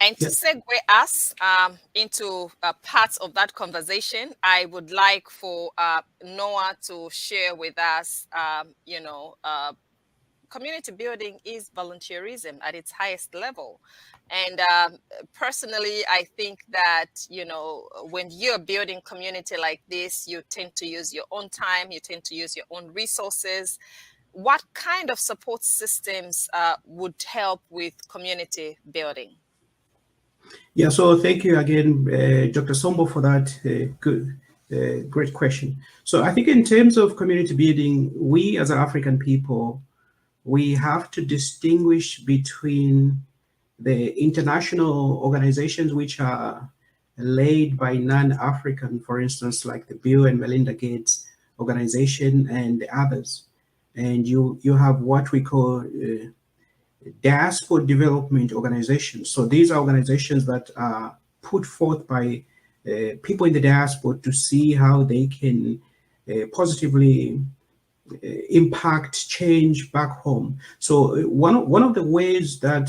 And to segue us into parts of that conversation, I would like for Noah to share with us, community building is volunteerism at its highest level. And personally, I think that, when you're building community like this, you tend to use your own time, you tend to use your own resources. What kind of support systems would help with community building? Yeah, so thank you again, Dr. Sombo, for that great question. So I think in terms of community building, we as African people, we have to distinguish between the international organizations which are led by non-African, for instance, like the Bill and Melinda Gates organization and the others. And you have what we call diaspora development organizations. So these are organizations that are put forth by people in the diaspora to see how they can positively impact change back home. So one of the ways that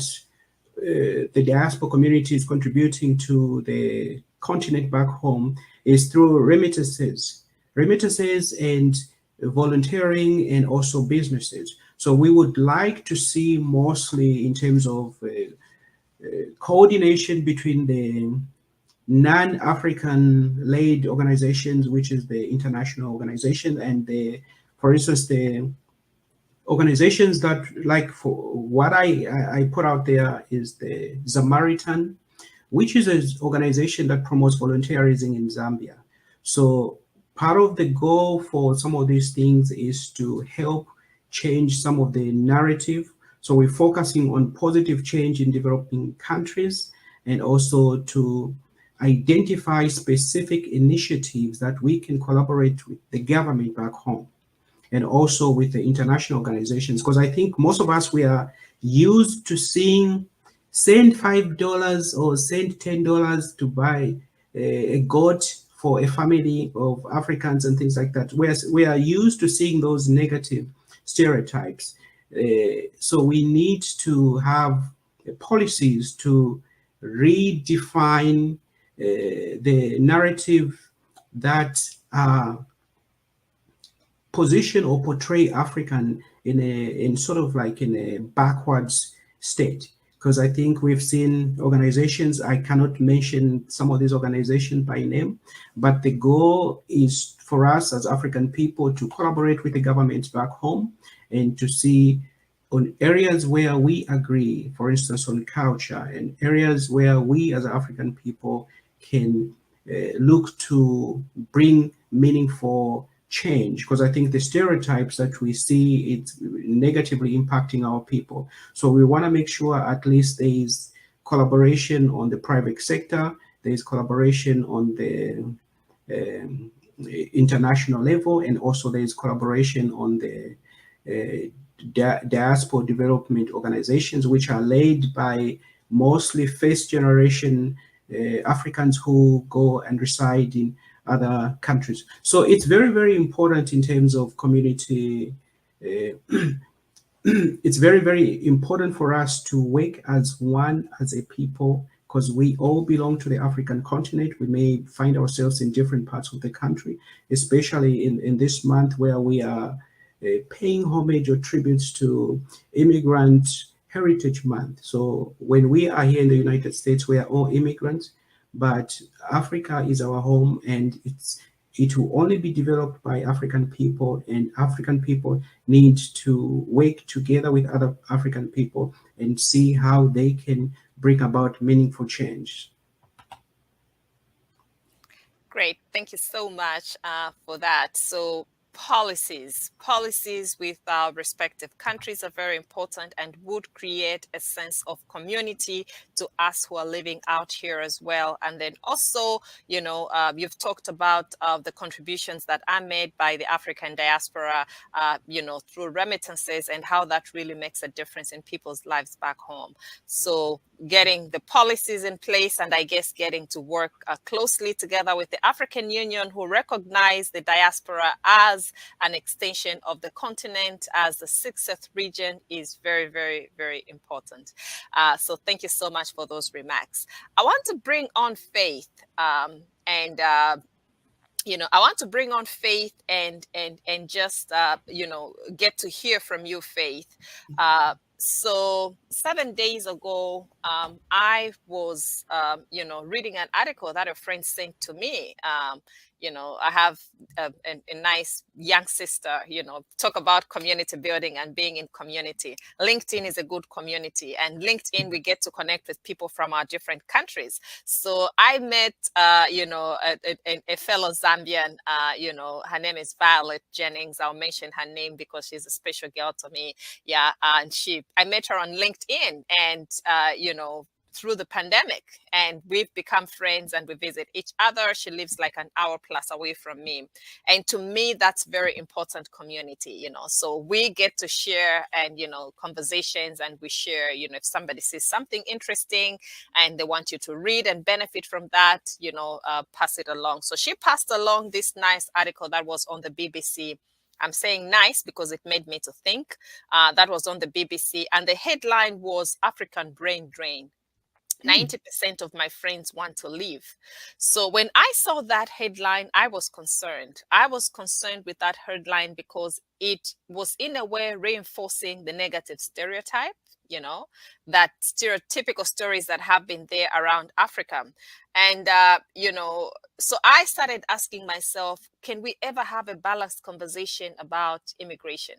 the diaspora community is contributing to the continent back home is through remittances and volunteering and also businesses. So we would like to see mostly in terms of coordination between the non-African led organizations, which is the international organization, and for instance, the organizations that, like, for what I put out there is the Zamaritan, which is an organization that promotes volunteerism in Zambia. So part of the goal for some of these things is to help change some of the narrative. So we're focusing on positive change in developing countries, and also to identify specific initiatives that we can collaborate with the government back home, and also with the international organizations. Because I think most of us, we are used to seeing send $5 or send $10 to buy a goat for a family of Africans and things like that. We are used to seeing those negative stereotypes. So we need to have policies to redefine the narrative that position or portray African in sort of like in a backwards state. Because I think we've seen organizations, I cannot mention some of these organizations by name, but the goal is for us as African people to collaborate with the governments back home and to see on areas where we agree, for instance, on culture, and areas where we as African people can look to bring meaningful change, because I think the stereotypes that we see, it's negatively impacting our people. So we want to make sure at least there is collaboration on the private sector, there is collaboration on the international level, and also there is collaboration on the diaspora development organizations, which are led by mostly first generation Africans who go and reside in other countries. So it's very, very important in terms of community. It's very, very important for us to work as one, as a people, because we all belong to the African continent. We may find ourselves in different parts of the country, especially in this month where we are paying homage or tributes to Immigrant Heritage Month. So when we are here in the United States, we are all immigrants, but Africa is our home, and it will only be developed by African people, and African people need to work together with other African people and see how they can bring about meaningful change. Great, thank you so much for that. So policies. Policies with our respective countries are very important and would create a sense of community to us who are living out here as well. And then also, you know, you've talked about the contributions that are made by the African diaspora, you know, through remittances and how that really makes a difference in people's lives back home. So getting the policies in place, and I guess getting to work closely together with the African Union, who recognize the diaspora as an extension of the continent, as the 60th region, is very, very, very important. So thank you so much for those remarks. I want to bring on Faith, you know, I want to bring on Faith and just you know, get to hear from you, Faith. So 7 days ago, I was, you know, reading an article that a friend sent to me. You know, I have a nice young sister, you know, talk about community building and being in community. LinkedIn is a good community, and LinkedIn, we get to connect with people from our different countries. So I met, you know, a fellow Zambian, you know, her name is Violet Jennings. I'll mention her name because she's a special girl to me. Yeah. And I met her on LinkedIn, and, you know, through the pandemic, and we've become friends and we visit each other. She lives like an hour plus away from me. And to me, that's very important community, you know, so we get to share and, you know, conversations, and we share, you know, if somebody sees something interesting and they want you to read and benefit from that, you know, pass it along. So she passed along this nice article that was on the BBC. I'm saying nice because it made me to think. That was on the BBC, and the headline was African Brain Drain. 90% of my friends want to leave. So when I saw that headline, I was concerned. I was concerned with that headline because it was in a way reinforcing the negative stereotype, you know, that stereotypical stories that have been there around Africa. And, you know, so I started asking myself, can we ever have a balanced conversation about immigration?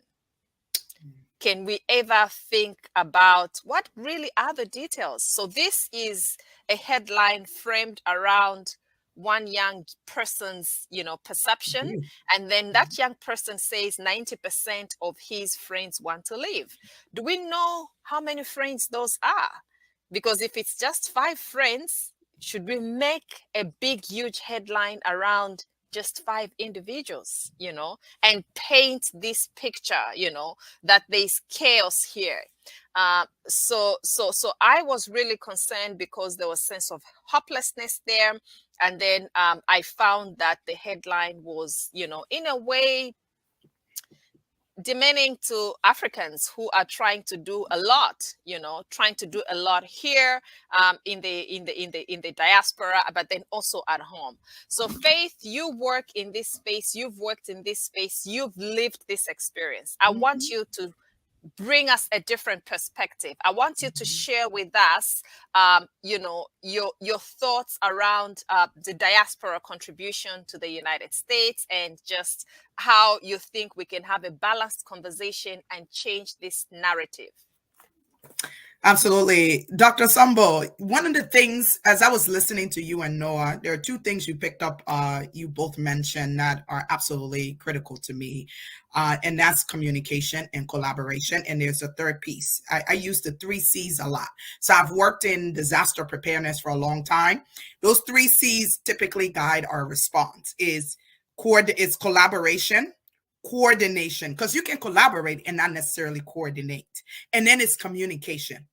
Can we ever think about what really are the details? So this is a headline framed around one young person's, you know, perception. And then that young person says 90% of his friends want to leave. Do we know how many friends those are? Because if it's just 5 friends, should we make a big, huge headline around just 5 individuals, you know, and paint this picture, you know, that there's chaos here? So I was really concerned because there was a sense of hopelessness there. And then I found that the headline was, you know, in a way demeaning to Africans who are trying to do a lot, you know, trying to do a lot here in the diaspora, but then also at home. So Faith, you work in this space, you've worked in this space, you've lived this experience. I want you to bring us a different perspective. I want you to share with us, you know, your thoughts around the diaspora contribution to the United States, and just how you think we can have a balanced conversation and change this narrative. Absolutely. Dr. Sombo, one of the things, as I was listening to you and Noah, there are 2 things you picked up, you both mentioned that are absolutely critical to me. And that's communication and collaboration. And there's a third piece. I use the 3 C's a lot. So I've worked in disaster preparedness for a long time. Those 3 C's typically guide our response. It's collaboration, coordination, because you can collaborate and not necessarily coordinate. And then it's communication.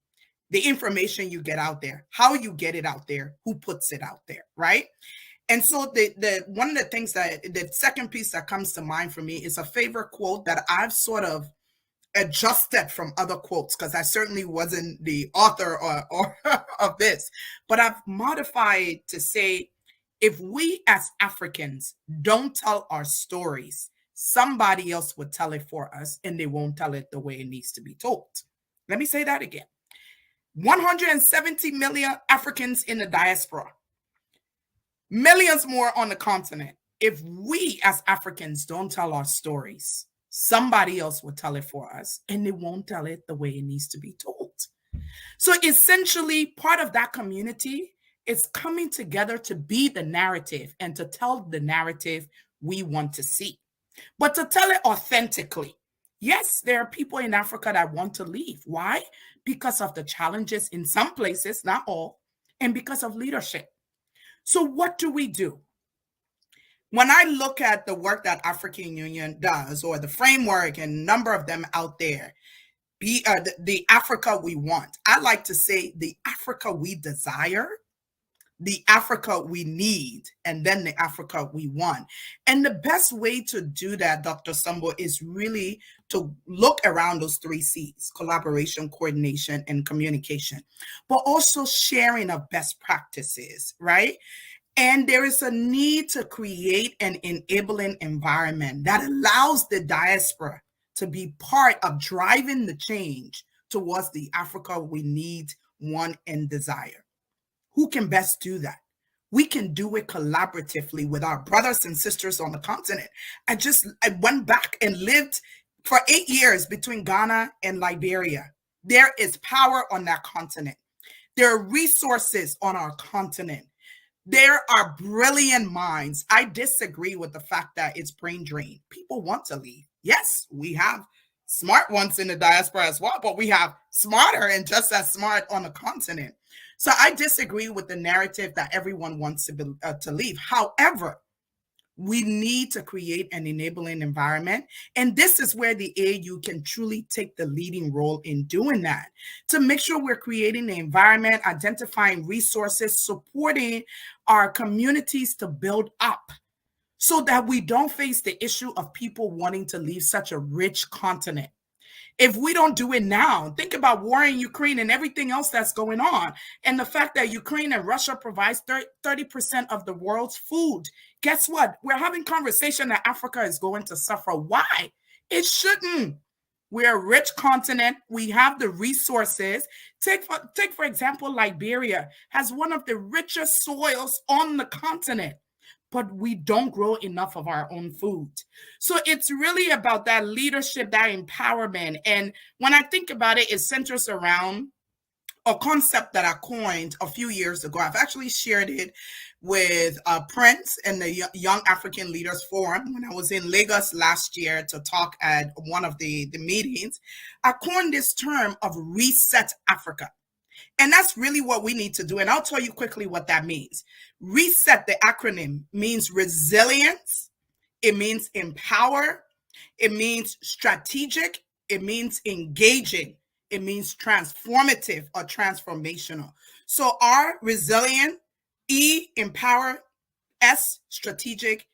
The information you get out there, how you get it out there, who puts it out there, right? And so the one of the things that the second piece that comes to mind for me is a favorite quote that I've sort of adjusted from other quotes, because I certainly wasn't the author or of this, but I've modified to say, if we as Africans don't tell our stories, somebody else would tell it for us, and they won't tell it the way it needs to be told. Let me say that again. 170 million Africans in the diaspora, millions more on the continent. If we as Africans don't tell our stories, somebody else will tell it for us, and they won't tell it the way it needs to be told. So essentially, part of that community is coming together to be the narrative and to tell the narrative we want to see. but to tell it authentically. Yes, there are people in Africa that want to leave. Why? Because of the challenges in some places, not all, and because of leadership. So what do we do? When I look at the work that African Union does, or the framework and a number of them out there, the Africa we want, I like to say the Africa we desire, the Africa we need, and then the Africa we want. And the best way to do that, Dr. Sombo, is really to look around those 3 C's: collaboration, coordination, and communication, but also sharing of best practices, right? And there is a need to create an enabling environment that allows the diaspora to be part of driving the change towards the Africa we need, want, and desire. Who can best do that? We can do it collaboratively with our brothers and sisters on the continent. I went back and lived for 8 years between Ghana and Liberia. There is power on that continent. There are resources on our continent. There are brilliant minds. I disagree with the fact that it's brain drain. People want to leave. Yes, we have smart ones in the diaspora as well, but we have smarter and just as smart on the continent. So I disagree with the narrative that everyone wants to leave. However, we need to create an enabling environment. And this is where the AU can truly take the leading role in doing that, to make sure we're creating the environment, identifying resources, supporting our communities to build up, so that we don't face the issue of people wanting to leave such a rich continent. If we don't do it now, think about war in Ukraine and everything else that's going on. And the fact that Ukraine and Russia provides 30% of the world's food. Guess what? We're having conversation that Africa is going to suffer. Why? It shouldn't. We're a rich continent. We have the resources. Take for example, Liberia has one of the richest soils on the continent, but we don't grow enough of our own food. So it's really about that leadership, that empowerment. And when I think about it, it centers around a concept that I coined a few years ago. I've actually shared it with Prince and the Young African Leaders Forum when I was in Lagos last year to talk at one of the meetings. I coined this term of Reset Africa. And that's really what we need to do. And I'll tell you quickly what that means. Reset, the acronym, means resilience. It means empower. It means strategic. It means engaging. It means transformative or transformational. So R, resilient, E, empower, S, strategic,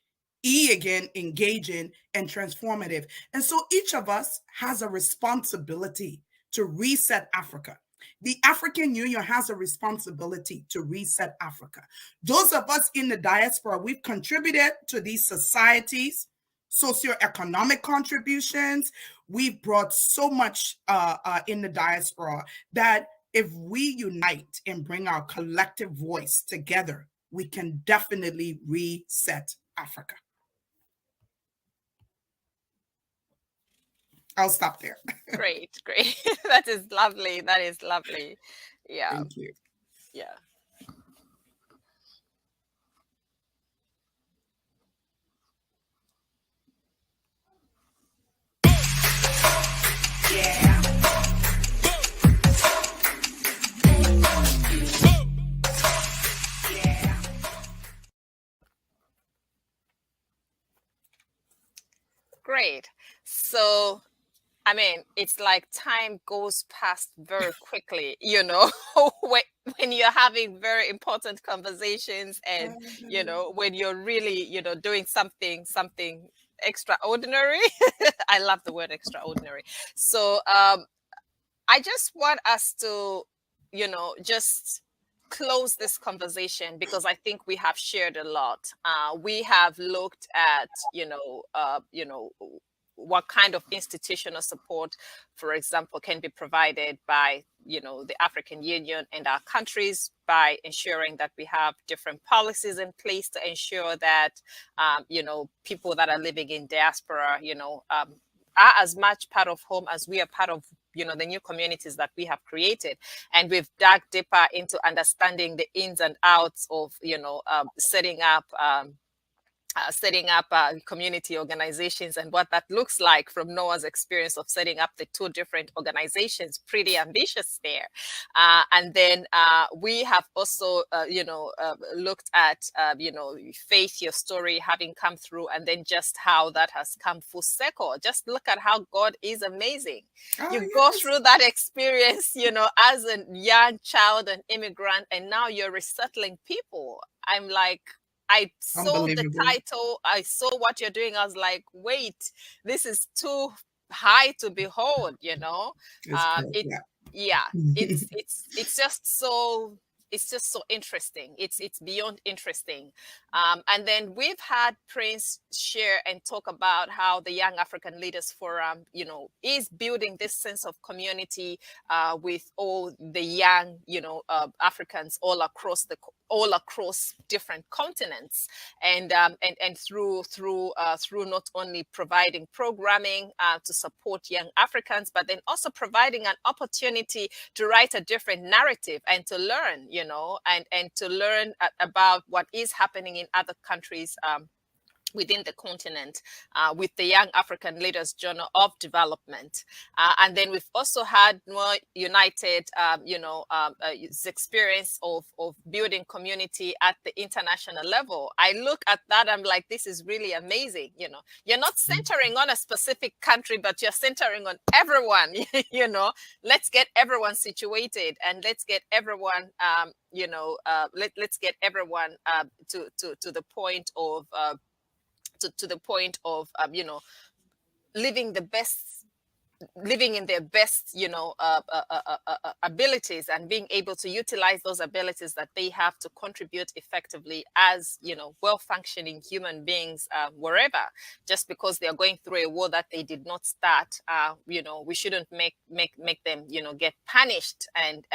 E again, engaging, and transformative. And so each of us has a responsibility to reset Africa. The African Union has a responsibility to reset Africa. Those of us in the diaspora, we've contributed to these societies, socioeconomic contributions. We've brought so much in the diaspora that if we unite and bring our collective voice together, we can definitely reset Africa. I'll stop there. Great. That is lovely. Yeah. Thank you. Yeah. Great. So, I mean, it's like time goes past very quickly, when you're having very important conversations and, when you're really, doing something extraordinary. I love the word extraordinary. So I just want us to, just close this conversation, because I think we have shared a lot. We have looked at, what kind of institutional support, for example, can be provided by, the African Union and our countries by ensuring that we have different policies in place to ensure that, people that are living in diaspora, are as much part of home as we are part of, the new communities that we have created. And we've dug deeper into understanding the ins and outs of, setting up setting up community organizations and what that looks like from Noah's experience of setting up the 2 different organizations. Pretty ambitious there. And then we have also, looked at, Faith, your story having come through, and then just how that has come full circle. Just look at how God is amazing. You go through that experience, as a young child, an immigrant, and now you're resettling people. I'm like, I saw the title, I saw what you're doing. I was like, wait, this is too high to behold, It's just so interesting. It's beyond interesting. And then we've had Prince share and talk about how the Young African Leaders Forum, is building this sense of community with all the young, Africans all across different continents, and through not only providing programming to support young Africans, but then also providing an opportunity to write a different narrative and to learn, and to learn about what is happening in other countries within the continent, with the Young African Leaders Journal of Development. And then we've also had NoirUnited, experience of building community at the international level. I look at that, I'm like, this is really amazing. You're not centering on a specific country, but you're centering on everyone. Let's get everyone situated, and let's get everyone, let's get everyone to the point of living in their best, abilities, and being able to utilize those abilities that they have to contribute effectively as, well-functioning human beings wherever. Just because they are going through a war that they did not start, we shouldn't make them, get punished and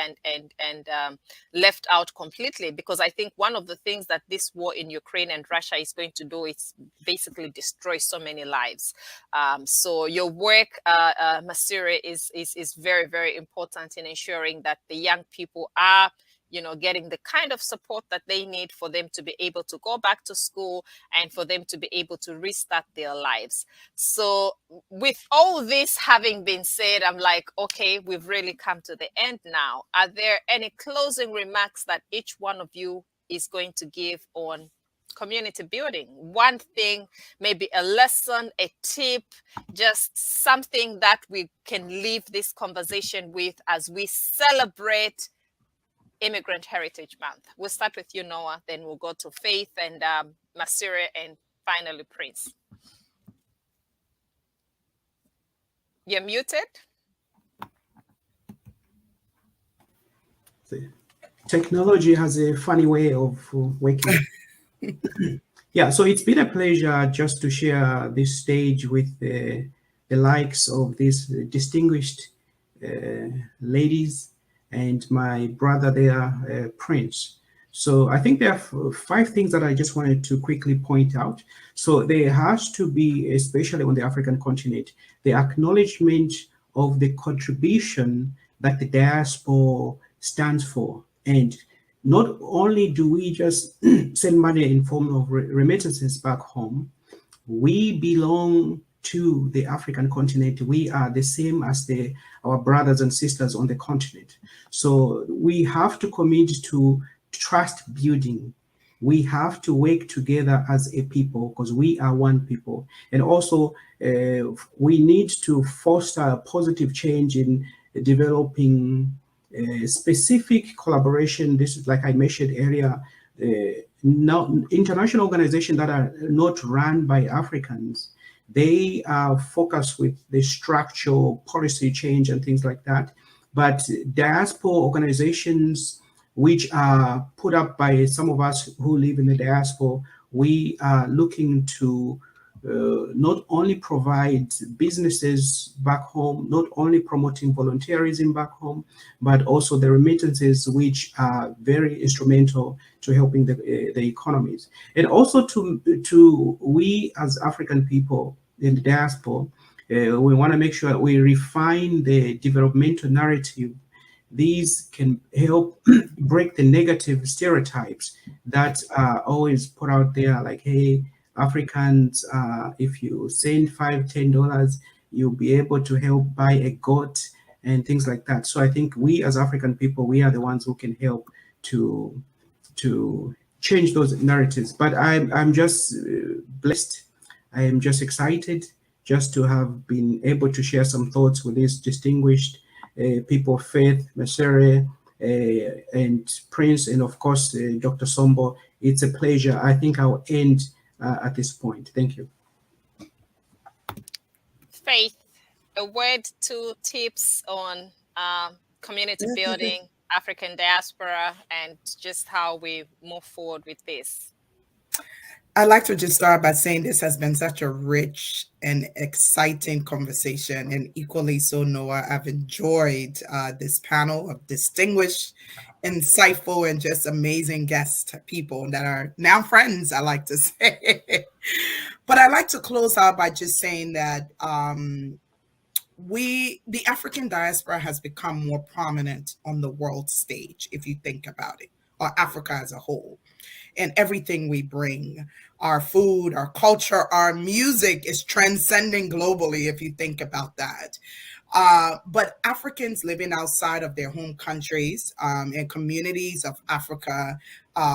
left out completely. Because I think one of the things that this war in Ukraine and Russia is going to do is basically destroy so many lives. So your work, Macire, is very, very important in ensuring that the young people are, getting the kind of support that they need for them to be able to go back to school and for them to be able to restart their lives. So with all this having been said, I'm like, okay, we've really come to the end now. Are there any closing remarks that each one of you is going to give on community building? One thing, maybe a lesson, a tip, just something that we can leave this conversation with as we celebrate Immigrant Heritage Month. We'll start with you, Noah, then we'll go to Faith and Macire, and finally Prince. You're muted. Technology has a funny way of working. Yeah, so it's been a pleasure just to share this stage with the likes of these distinguished ladies and my brother there, Prince. So I think there are 5 things that I just wanted to quickly point out. So there has to be, especially on the African continent, the acknowledgement of the contribution that the diaspora stands for. And not only do we just send money in form of remittances back home, we belong to the African continent. We are the same as our brothers and sisters on the continent. So we have to commit to trust building. We have to work together as a people because we are one people. And also we need to foster positive change in developing specific collaboration. This is, like I mentioned earlier, now international organizations that are not run by Africans, they are focused with the structural policy change and things like that. But diaspora organizations, which are put up by some of us who live in the diaspora, we are looking to not only provide businesses back home, not only promoting volunteerism back home, but also the remittances, which are very instrumental to helping the economies. And also to we as African people in the diaspora, we want to make sure that we refine the developmental narrative. These can help break the negative stereotypes that are always put out there, like, hey, Africans, if you send $5, $10, you'll be able to help buy a goat and things like that. So I think we as African people, we are the ones who can help to change those narratives. But I'm just blessed. I am just excited just to have been able to share some thoughts with these distinguished people of faith, Macire, and Prince, and of course, Dr. Sombo. It's a pleasure. I think I'll end at this point. Thank you. Faith, a word, 2 tips on community building, African diaspora, and just how we move forward with this. I'd like to just start by saying this has been such a rich and exciting conversation, and equally so, Noah. I've enjoyed this panel of distinguished, insightful, and just amazing guest people that are now friends, I like to say. But I'd like to close out by just saying that the African diaspora has become more prominent on the world stage, if you think about it, or Africa as a whole. And everything we bring, our food, our culture, our music is transcending globally, if you think about that. But Africans living outside of their home countries and communities of Africa,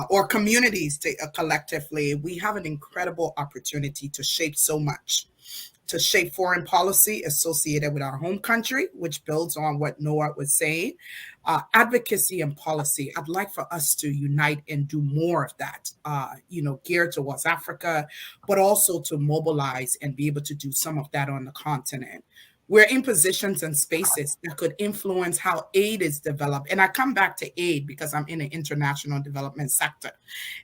or communities collectively, we have an incredible opportunity to shape so much, to shape foreign policy associated with our home country, which builds on what Noah was saying. Advocacy and policy, I'd like for us to unite and do more of that, geared towards Africa, but also to mobilize and be able to do some of that on the continent. We're in positions and spaces that could influence how aid is developed. And I come back to aid because I'm in the international development sector.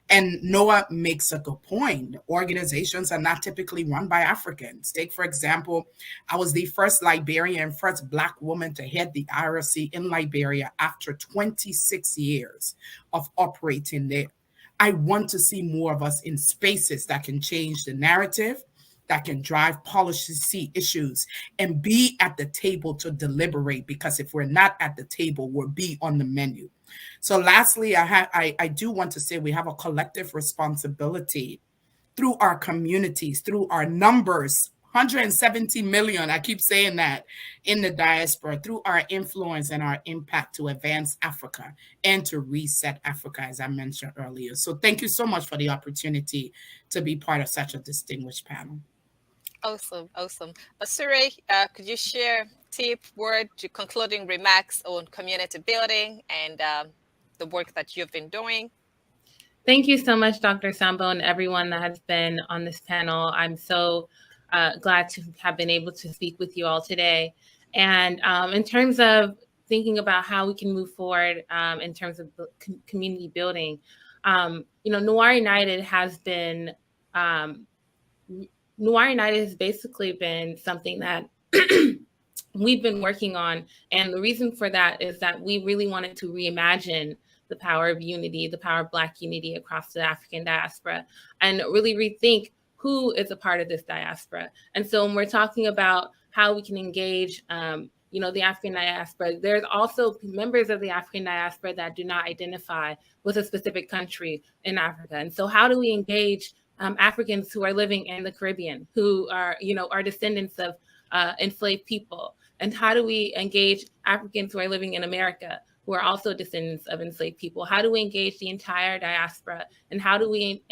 And Noah makes a good point. Organizations are not typically run by Africans. Take, for example, I was the first Liberian, first Black woman to head the IRC in Liberia after 26 years of operating there. I want to see more of us in spaces that can change the narrative, that can drive policy issues, and be at the table to deliberate, because if we're not at the table, we'll be on the menu. So lastly, I do want to say we have a collective responsibility through our communities, through our numbers, 170 million, I keep saying that, in the diaspora, through our influence and our impact to advance Africa and to reset Africa, as I mentioned earlier. So thank you so much for the opportunity to be part of such a distinguished panel. Awesome, awesome. Macire, could you share tip, word, to concluding remarks on community building and the work that you've been doing? Thank you so much, Dr. Sombo, and everyone that has been on this panel. I'm so glad to have been able to speak with you all today. And in terms of thinking about how we can move forward in terms of community building, NoirUnited has been NoirUnited has basically been something that we've been working on. And the reason for that is that we really wanted to reimagine the power of unity, the power of Black unity across the African diaspora, and really rethink who is a part of this diaspora. And so when we're talking about how we can engage the African diaspora, there's also members of the African diaspora that do not identify with a specific country in Africa. And so how do we engage Africans who are living in the Caribbean, who are descendants of enslaved people? And how do we engage Africans who are living in America, who are also descendants of enslaved people? How do we engage the entire diaspora? And how do we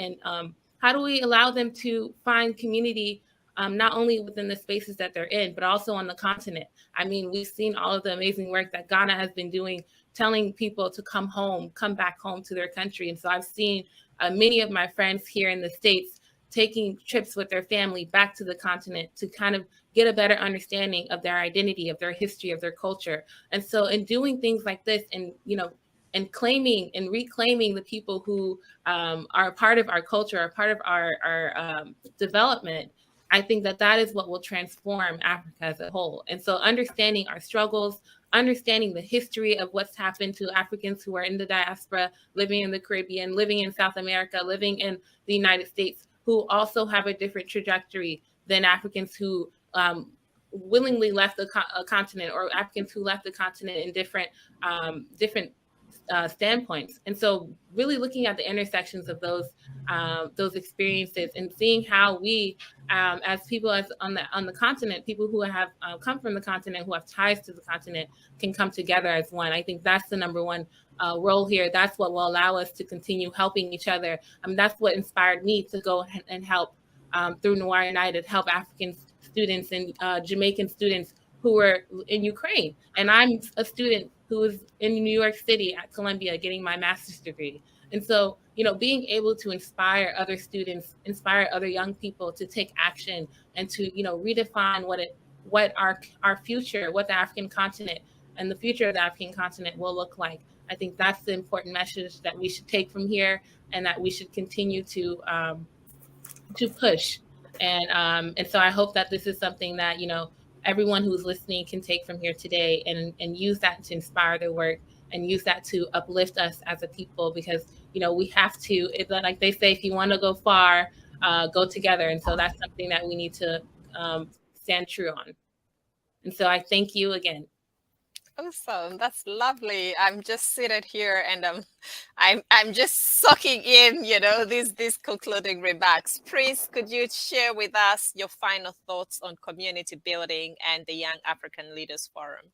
allow them to find community, not only within the spaces that they're in, but also on the continent? I mean, we've seen all of the amazing work that Ghana has been doing, telling people to come back home to their country. And so I've seen many of my friends here in the States taking trips with their family back to the continent to kind of get a better understanding of their identity, of their history, of their culture. And so in doing things like this and claiming and reclaiming the people who are a part of our culture, are part of our development, I think that is what will transform Africa as a whole. And so understanding our struggles, understanding the history of what's happened to Africans who are in the diaspora, living in the Caribbean, living in South America, living in the United States, who also have a different trajectory than Africans who willingly left the continent, or Africans who left the continent in different standpoints. And so really looking at the intersections of those experiences and seeing how we, as people on the continent, people who have come from the continent, who have ties to the continent, can come together as one. I think that's the number one role here. That's what will allow us to continue helping each other. That's what inspired me to go and help through NoirUnited, help African students and Jamaican students who were in Ukraine. And I'm a student who is in New York City at Columbia getting my master's degree. And so, being able to inspire other students, inspire other young people to take action and to, redefine what our future, what the African continent and the future of the African continent will look like. I think that's the important message that we should take from here, and that we should continue to push. And so I hope that this is something that, everyone who's listening can take from here today and use that to inspire their work and use that to uplift us as a people, because, we have to, like they say, if you want to go far, go together. And so that's something that we need to stand true on. And so I thank you again. Awesome, that's lovely. I'm just seated here and I'm just soaking in, these concluding remarks. Prince, could you share with us your final thoughts on community building and the Young African Leaders Forum?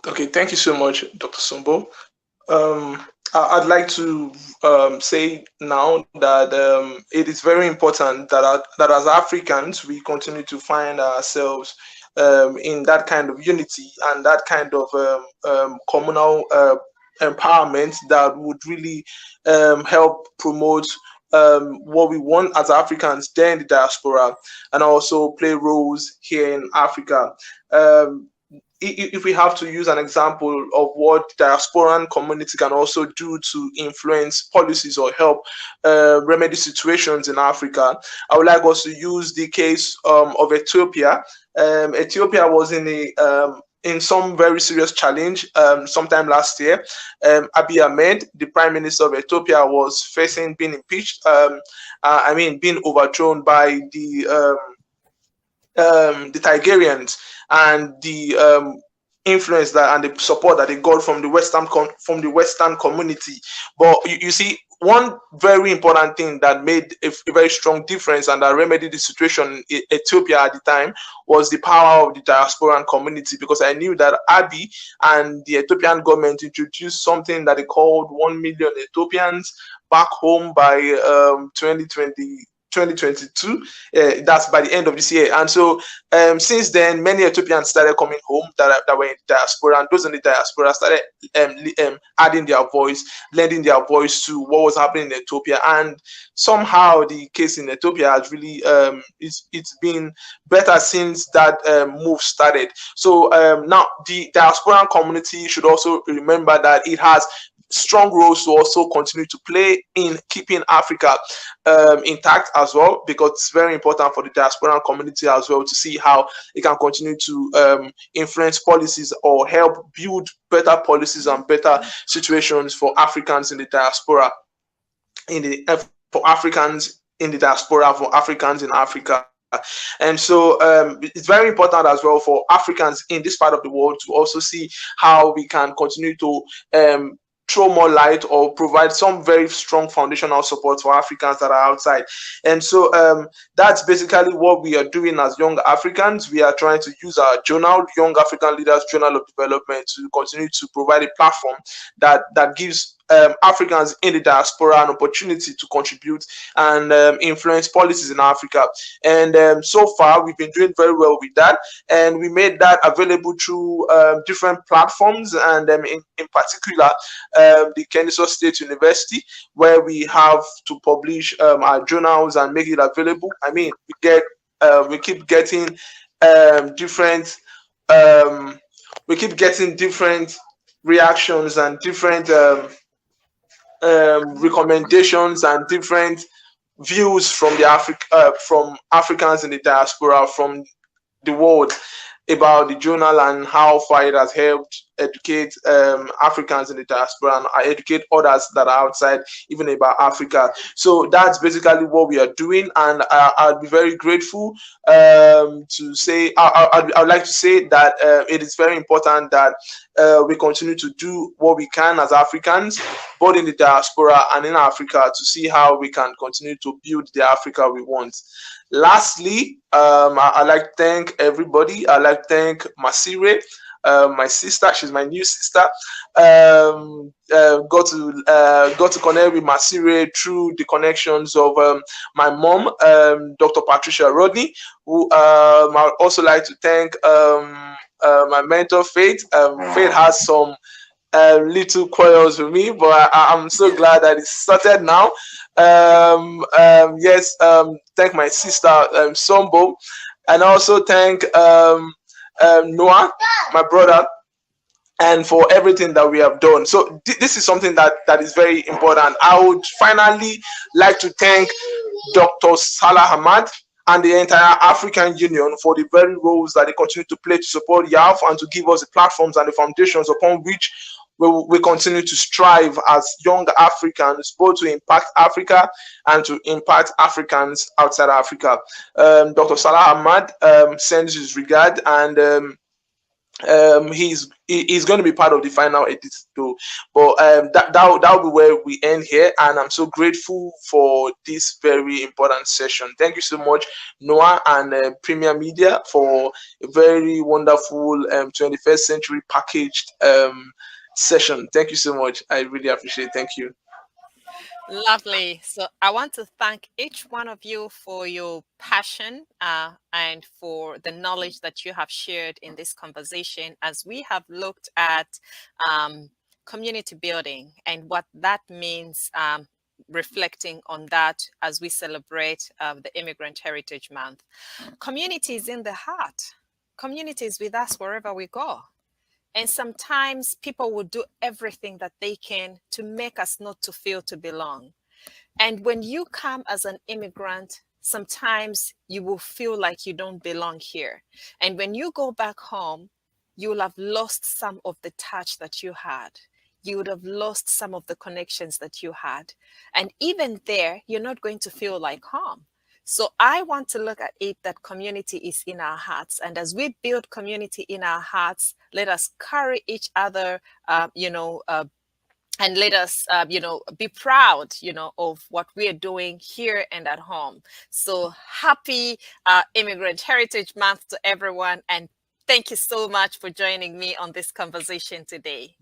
Okay, thank you so much, Dr. Sombo. I'd like to say now that it is very important that as Africans, we continue to find ourselves in that kind of unity and that kind of communal empowerment that would really help promote what we want as Africans there in the diaspora, and also play roles here in Africa. If we have to use an example of what the diasporan community can also do to influence policies or help remedy situations in Africa, I would like us to use the case of Ethiopia. Ethiopia was in some very serious challenge sometime last year. Abiy Ahmed, the Prime Minister of Ethiopia, was facing being impeached. Being overthrown by the Tigerians, and the influence that and the support that they got from the Western community. But you see, one very important thing that made a very strong difference and that remedied the situation in Ethiopia at the time was the power of the diasporan community, because I knew that Abiy and the Ethiopian government introduced something that they called 1 million Ethiopians back home by 2022. That's by the end of this year. And so since then, many Ethiopians started coming home that were in diaspora, and those in the diaspora started adding their voice, lending their voice to what was happening in Ethiopia. And somehow the case in Ethiopia has really it's been better since that move started. So now the diasporan community should also remember that it has strong roles to also continue to play in keeping Africa intact as well, because it's very important for the diaspora community as well to see how it can continue to influence policies or help build better policies and better situations for Africans in the diaspora, for Africans in the diaspora, for Africans in Africa. And so it's very important as well for Africans in this part of the world to also see how we can continue to throw more light or provide some very strong foundational support for Africans that are outside. And so that's basically what we are doing as young Africans. We are trying to use our journal, Young African Leaders Journal of Development, to continue to provide a platform that gives Africans in the diaspora an opportunity to contribute and influence policies in Africa. And so far, we've been doing very well with that. And we made that available through different platforms, and in particular, the Kennesaw State University, where we have to publish our journals and make it available. I mean, we keep getting different reactions and different recommendations and different views from from Africans in the diaspora from the world about the journal and how far it has helped educate Africans in the diaspora and educate others that are outside, even about Africa. So that's basically what we are doing, and I'll be very grateful to say, I would like to say that it is very important that we continue to do what we can as Africans, both in the diaspora and in Africa, to see how we can continue to build the Africa we want. Lastly, I'd like to thank everybody. I'd like to thank Macire, my sister. She's my new sister. Got to connect with Macire through the connections of my mom, Dr. Patricia Rodney, who I'd also like to thank my mentor, Faith. Faith has some little quarrels with me, but I'm so glad that it's sorted now. Yes, thank my sister, Sombo, and also thank Noah, my brother, and for everything that we have done. So this is something that is very important. I would finally like to thank Dr. Salah Hammad and the entire African Union for the very roles that they continue to play to support YALF and to give us the platforms and the foundations upon which we continue to strive as young Africans, both to impact Africa and to impact Africans outside Africa. Dr. Salah Hammad sends his regard, and he's going to be part of the final edit too. But that'll be where we end here, and I'm so grateful for this very important session. Thank you so much, Noah and Premier Media, for a very wonderful 21st century packaged session. Thank you so much. I really appreciate it. Thank you. Lovely. So I want to thank each one of you for your passion and for the knowledge that you have shared in this conversation, as we have looked at community building and what that means, reflecting on that as we celebrate the Immigrant Heritage Month. Community is in the heart. Community is with us wherever we go. And sometimes people will do everything that they can to make us not to feel to belong. And when you come as an immigrant, sometimes you will feel like you don't belong here. And when you go back home, you will have lost some of the touch that you had. You would have lost some of the connections that you had. And even there, you're not going to feel like home. So I want to look at it that community is in our hearts. And as we build community in our hearts, let us carry each other, and let us, be proud, of what we are doing here and at home. So happy Immigrant Heritage Month to everyone. And thank you so much for joining me on this conversation today.